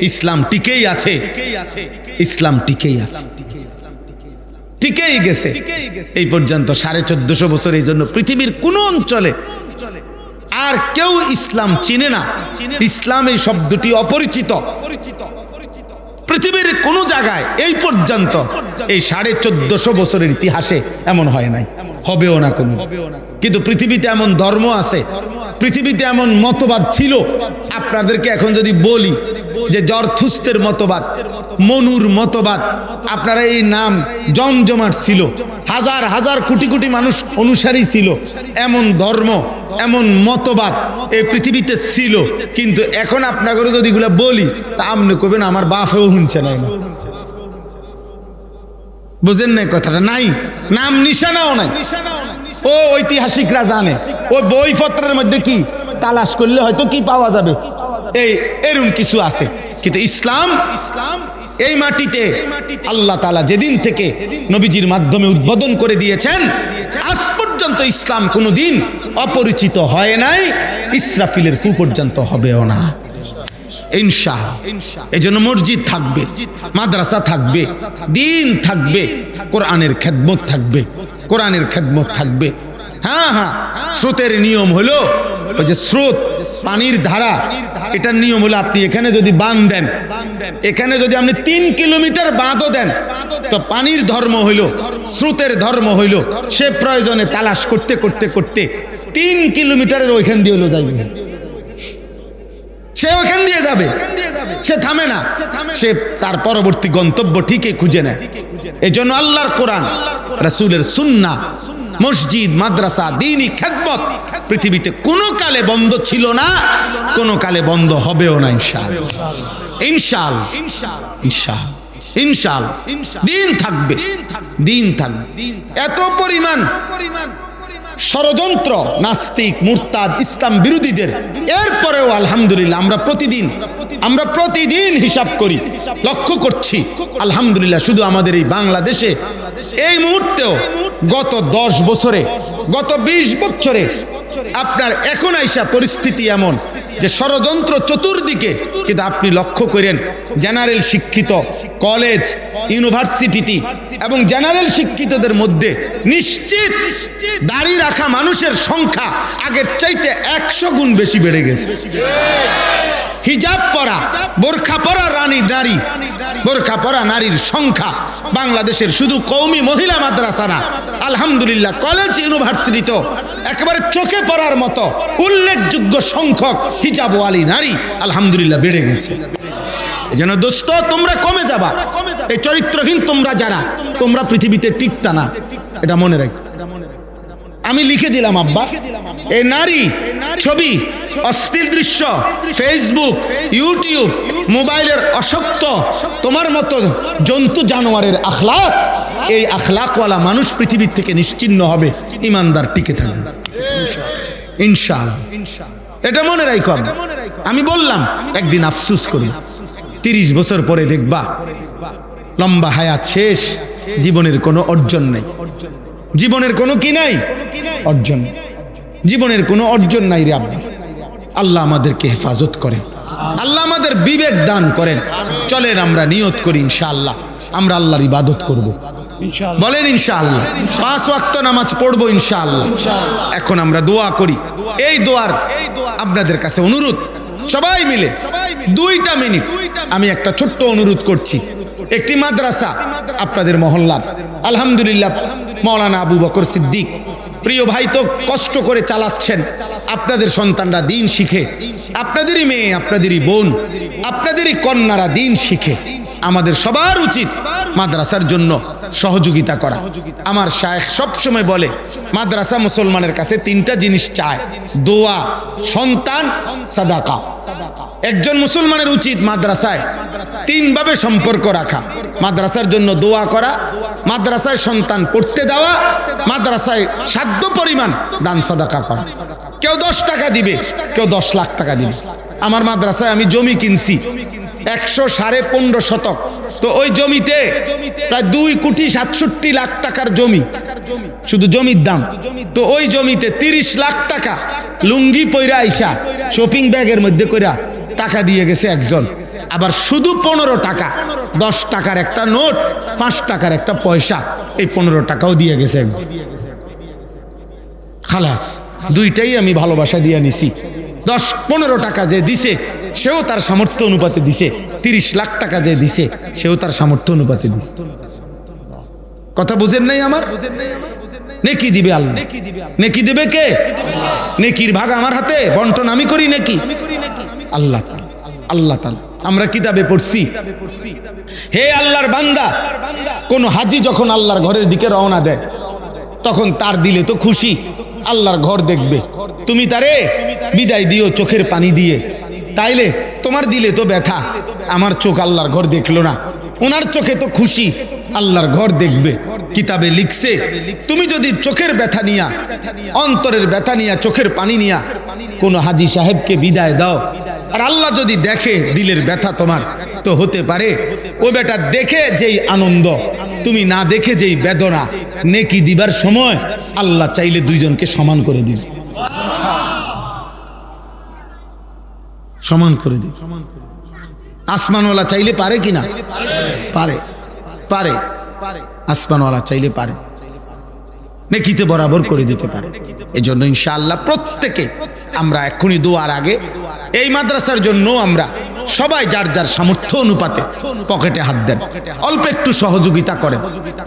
ইসলাম টিকেই আছে, ইসলাম টিকেই আছে, টিকেই গেছে এই পর্যন্ত 1450 বছর। এই জন্য পৃথিবীর কোন অঞ্চলে আর কেউ ইসলাম চিনে না, ইসলাম এই শব্দটি অপরিচিত। পৃথিবীর কোন জায়গায় এই পর্যন্ত এই 1450 বছরের ইতিহাসে এমন হয় নাই, হবেও না কোনো। কিন্তু পৃথিবীতে এমন ধর্ম আছে, পৃথিবীতে এমন মতবাদ ছিল। আপনাদেরকে এখন যদি বলি যে জরথুস্তের মতবাদ, মনুর মতবাদ, আপনারা এই নাম জমজমাট ছিল, হাজার হাজার কোটি কোটি মানুষ অনুসারী ছিল, এমন ধর্ম, এমন মতবাদ এই পৃথিবীতে ছিল। কিন্তু এখন আপনাকে যদি এগুলা বলি তা আপনি কবেন আমার বাপেও শুনছে না। বুঝেন না কথাটা? নাই, নাম নিশানাও নাই। ও ঐতিহাসিকরা জানে, ওই বইপত্রের মধ্যে কি তালাশ করলে হয়তো কি পাওয়া যাবে, এরকম কিছু আছে। কিন্তু ইসলাম এই মাটিতে আল্লাহ তাআলা যেদিন থেকে নবীজির মাধ্যমে উদ্বোধন করে দিয়েছেন, আজ পর্যন্ত ইসলাম কোনোদিন অপরিচিত হয় নাই, ইসরাফিলের ফু পর্যন্ত হবেও না ইনশাআল্লাহ। এই জন্য মসজিদ থাকবে, মাদ্রাসা থাকবে, দ্বীন থাকবে, কোরআনের খেদমত থাকবে, কোরআনের খেদমত থাকবে। হ্যাঁ হ্যাঁ, স্রোতের নিয়ম হলো ওই যে স্রোত, পানির ধারা, এটার নিয়ম হলো আপনি এখানে যদি বাঁধ দেন, এখানে যদি আপনি 3 কিলোমিটার বাঁধও দেন, তো পানির ধর্ম হইল, স্রোতের ধর্ম হইল সে প্রয়োজনে তালাশ করতে করতে করতে 3 কিলোমিটারের ওইখান দিয়ে হলো যাইবে, সে ওখান দিয়ে যাবে, সে থামে না, সে তার পরবর্তী গন্তব্য ঠিকই খুঁজে নেয়। এই জন্য আল্লাহর কোরআন, রাসূলের সুন্নাহ, মসজিদ, মাদ্রাসা, দ্বীনি খেদমত পৃথিবীতে কোনো কালে বন্ধ ছিল না, কোনো কালে বন্ধ হবেও না ইনশাআল্লাহ। ইনশাআল্লাহ, ইনশাআল্লাহ, ইনশাআল্লাহ দ্বীন থাকবে, দ্বীন থাকবে। এত পরিমাণ ষড়যন্ত্র নাস্তিক, মুরতাদ, ইসলাম বিরোধীদের, এরপরেও আলহামদুলিল্লাহ আমরা প্রতিদিন আমরা প্রতিদিন হিসাব করি, লক্ষ্য করছি আলহামদুলিল্লাহ শুধু আমাদের এই বাংলাদেশে এই মুহূর্তেও গত 10 বছরে, গত 20 বছরে আপনার এখন আইসা পরিস্থিতি এমন যে ষড়যন্ত্র চতুর্দিকে। কিন্তু আপনি লক্ষ্য করেন জেনারেল শিক্ষিত কলেজ ইউনিভার্সিটি এবং জেনারেল শিক্ষিতদের মধ্যে নিশ্চিত দাড়ি রাখা মানুষের সংখ্যা আগের চাইতে 100 গুণ বেশি বেড়ে গেছে। হিজাব পরা, বোরখা পরা বোরখা পরা নারীর সংখ্যা বাংলাদেশের শুধু কওমি মহিলা মাদ্রাসা না, আলহামদুলিল্লাহ কলেজ ইউনিভার্সিটিতে একেবারে চোখে পড়ার মতো উল্লেখযোগ্য সংখ্যক হিজাবওয়ালী নারী আলহামদুলিল্লাহ বেড়ে গেছে। এজন্য দোস্ত তোমরা কমে যাবা, এই চরিত্রহীন তোমরা যারা, তোমরা পৃথিবীতে টিকতা না, এটা মনে রাখো। আমি লিখে দিলাম আব্বা, এই নারী ছবি, অশ্লীল দৃশ্য, ফেসবুক, ইউটিউব, মোবাইলের অসক্ত তোমার মতো জন্তু জানোয়ারের আখলাক, এই আখলাকওয়ালা মানুষ পৃথিবীর থেকে নিশ্চিহ্ন হবে, ইমানদার টিকে থাকবে ইনশাআল্লাহ। এটা মনে রাখো। আমি বললাম একদিন আফসোস করি, 30 বছর পরে দেখবা লম্বা হায়াত শেষ, জীবনের কোনো অর্জন নাই, জীবনের কোনো কি নাই অর্জন, জীবনের কোনো অর্জন নাই রে আব্বা। আল্লাহ আমাদেরকে হেফাজত করেন, আল্লাহ আমাদের বিবেক দান করেন। চলেন আমরা নিয়ত করি ইনশাআল্লাহ আমরা আল্লাহর ইবাদত করব, বলেন ইনশাআল্লাহ 5 ওয়াক্ত নামাজ পড়বো ইনশাআল্লাহ। এখন আমরা দোয়া করি, এই দোয়ার আপনাদের কাছে অনুরোধ, সবাই মিলে 2টা মিনিট আমি একটা ছোট্ট অনুরোধ করছি। একটি মাদ্রাসা আপনাদের মহল্লার আলহামদুলিল্লাহ মাওলানা আবু বকর সিদ্দিক প্রিয় ভাই তো কষ্ট করে চালাচ্ছেন, আপনাদের সন্তানরা দিন শিখে, আপনাদেরই মেয়ে, আপনাদেরই বোন, আপনাদেরই কন্যারা দিন শিখে। আমাদের সবার উচিত মাদ্রাসার জন্য সহযোগিতা করা। আমার শায়েখ সবসময় বলে মাদ্রাসা মুসলমানের কাছে 3টা জিনিস চায়, দোয়া, সন্তান, সাদাকা। একজন মুসলমানের উচিত মাদ্রাসায় 3 ভাবে সম্পর্ক রাখা, মাদ্রাসার জন্য দোয়া করা, মাদ্রাসায় সন্তান পড়তে দেওয়া, মাদ্রাসায় সাধ্য পরিমাণ দান সাদাকা করা। কেউ 10 টাকা দিবে, কেউ 10 লাখ টাকা দিবে। আমার মাদ্রাসায় আমি জমি কিনছি 115.5 শতক, তো ওই জমিতে প্রায় 2,67,00,000 টাকার জমি, শুধু জমির দাম। তো ওই জমিতে 30 লাখ টাকা লুঙ্গি পইরা আইসা শপিং ব্যাগের মধ্যে কইরা টাকা দিয়ে গেছে একজন। আবার শুধু 15 টাকা, 10 টাকার একটা নোট, 5 টাকার একটা পয়সা, এই 15 টাকাও দিয়ে গেছে একজন। খালাস, 2টাই আমি ভালোবাসা দিয়ে নিছি। 10-15 টাকা যে দিছে সেও তার সামর্থ্য অনুপাতে দিছে, 30 লাখ টাকা যে দিছে সেও তার সামর্থ্য অনুপাতে দিছে। কথা বুঝেন নাই আমার? নেকি দিবে আল্লাহ, নেকি দিবে কে? নেকির ভাগ আমার হাতে, বন্টন আমি করি নাকি? আল্লাহ তাআলা, আল্লাহ তাআলা। আমরা কিতাবে পড়ছি, হে আল্লাহর বান্দা, কোন হাজি যখন আল্লাহর ঘরের দিকে রওনা দেয় তখন তার দিলে তো খুশি, আল্লাহর ঘর দেখবে, তুমি তারে বিদায় দিও চোখের পানি দিয়ে। তাইলে তোমার দিলে তো ব্যথা, আমার চোখ আল্লাহর ঘর দেখলো না, ওনার চোখে তো খুশি, আল্লাহর ঘর দেখবে। কিতাবে লিখছে, তুমি যদি চোখের ব্যথা নিয়া, অন্তরের ব্যথা নিয়া, চোখের পানি নিয়া কোন হাজি সাহেবকে বিদায় দাও, আর আল্লাহ যদি দেখে দিলের ব্যথা তোমার, তো হতে পারে ও বেটা দেখে যেই আনন্দ, তুমি না দেখে যেই বেদনা, নেকি দিবার সময় আল্লাহ চাইলে 2 জনকে সমান করে দিবে, সমান করে দিবে। আসমানওয়ালা চাইলে পারে কিনা? পারে, পারে। আসমানওয়ালা চাইলে পারে, নেকিতে বরাবর করে দিতে পারে। এজন্য ইনশাআল্লাহ প্রত্যেকে আমরা এক্ষুনি দোয়ার আগে এই মাদ্রাসার জন্য আমরা সবাই যার যার সামর্থ্য অনুপাতে পকেটে হাত দেন, অল্প একটু সহযোগিতা করেন,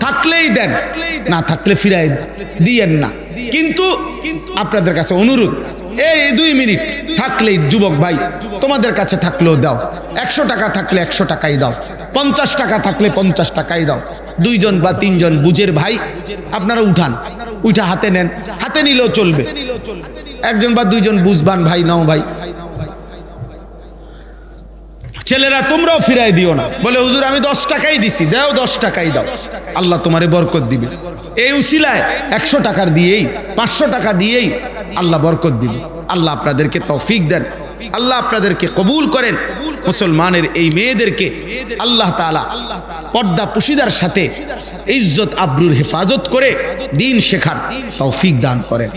থাকলেই দেন, না থাকলে ফিরাই দিয়েন না। কিন্তু আপনাদের কাছে অনুরোধ, এই 2 মিনিট থাকলেই যুবক ভাই তোমাদের কাছে থাকলেও দাও, 100 টাকা থাকলে 100 টাকাই দাও, 50 টাকা থাকলে 50 টাকাই দাও। 2 জন বা 3 জন বুঝের ভাই আপনারা উঠান, উঠা হাতে নেন, হাতে নিলেও চলবে। 1 জন বা 2 জন বুঝবান ভাই নাও ভাই, ছেলেরা তোমরাও ফিরাই দিও না। বলে হুজুর আমি 10 টাকাই দিছি, দাও 10 টাকাই দাও, আল্লাহ তোমারে বরকত দিবে। এই উসিলায় 100 টাকার দিয়েই 500 টাকা দিয়েই আল্লাহ বরকত দিবে। আল্লাহ আপনাদেরকে তৌফিক দেন, আল্লাহ আপনাদেরকে কবুল করেন। মুসলমানের এই মেয়েদেরকে আল্লাহ তাআলা পর্দা পুশিদার সাথে ইজ্জত আবরুর হেফাজত করে দিন শেখার তৌফিক দান করেন।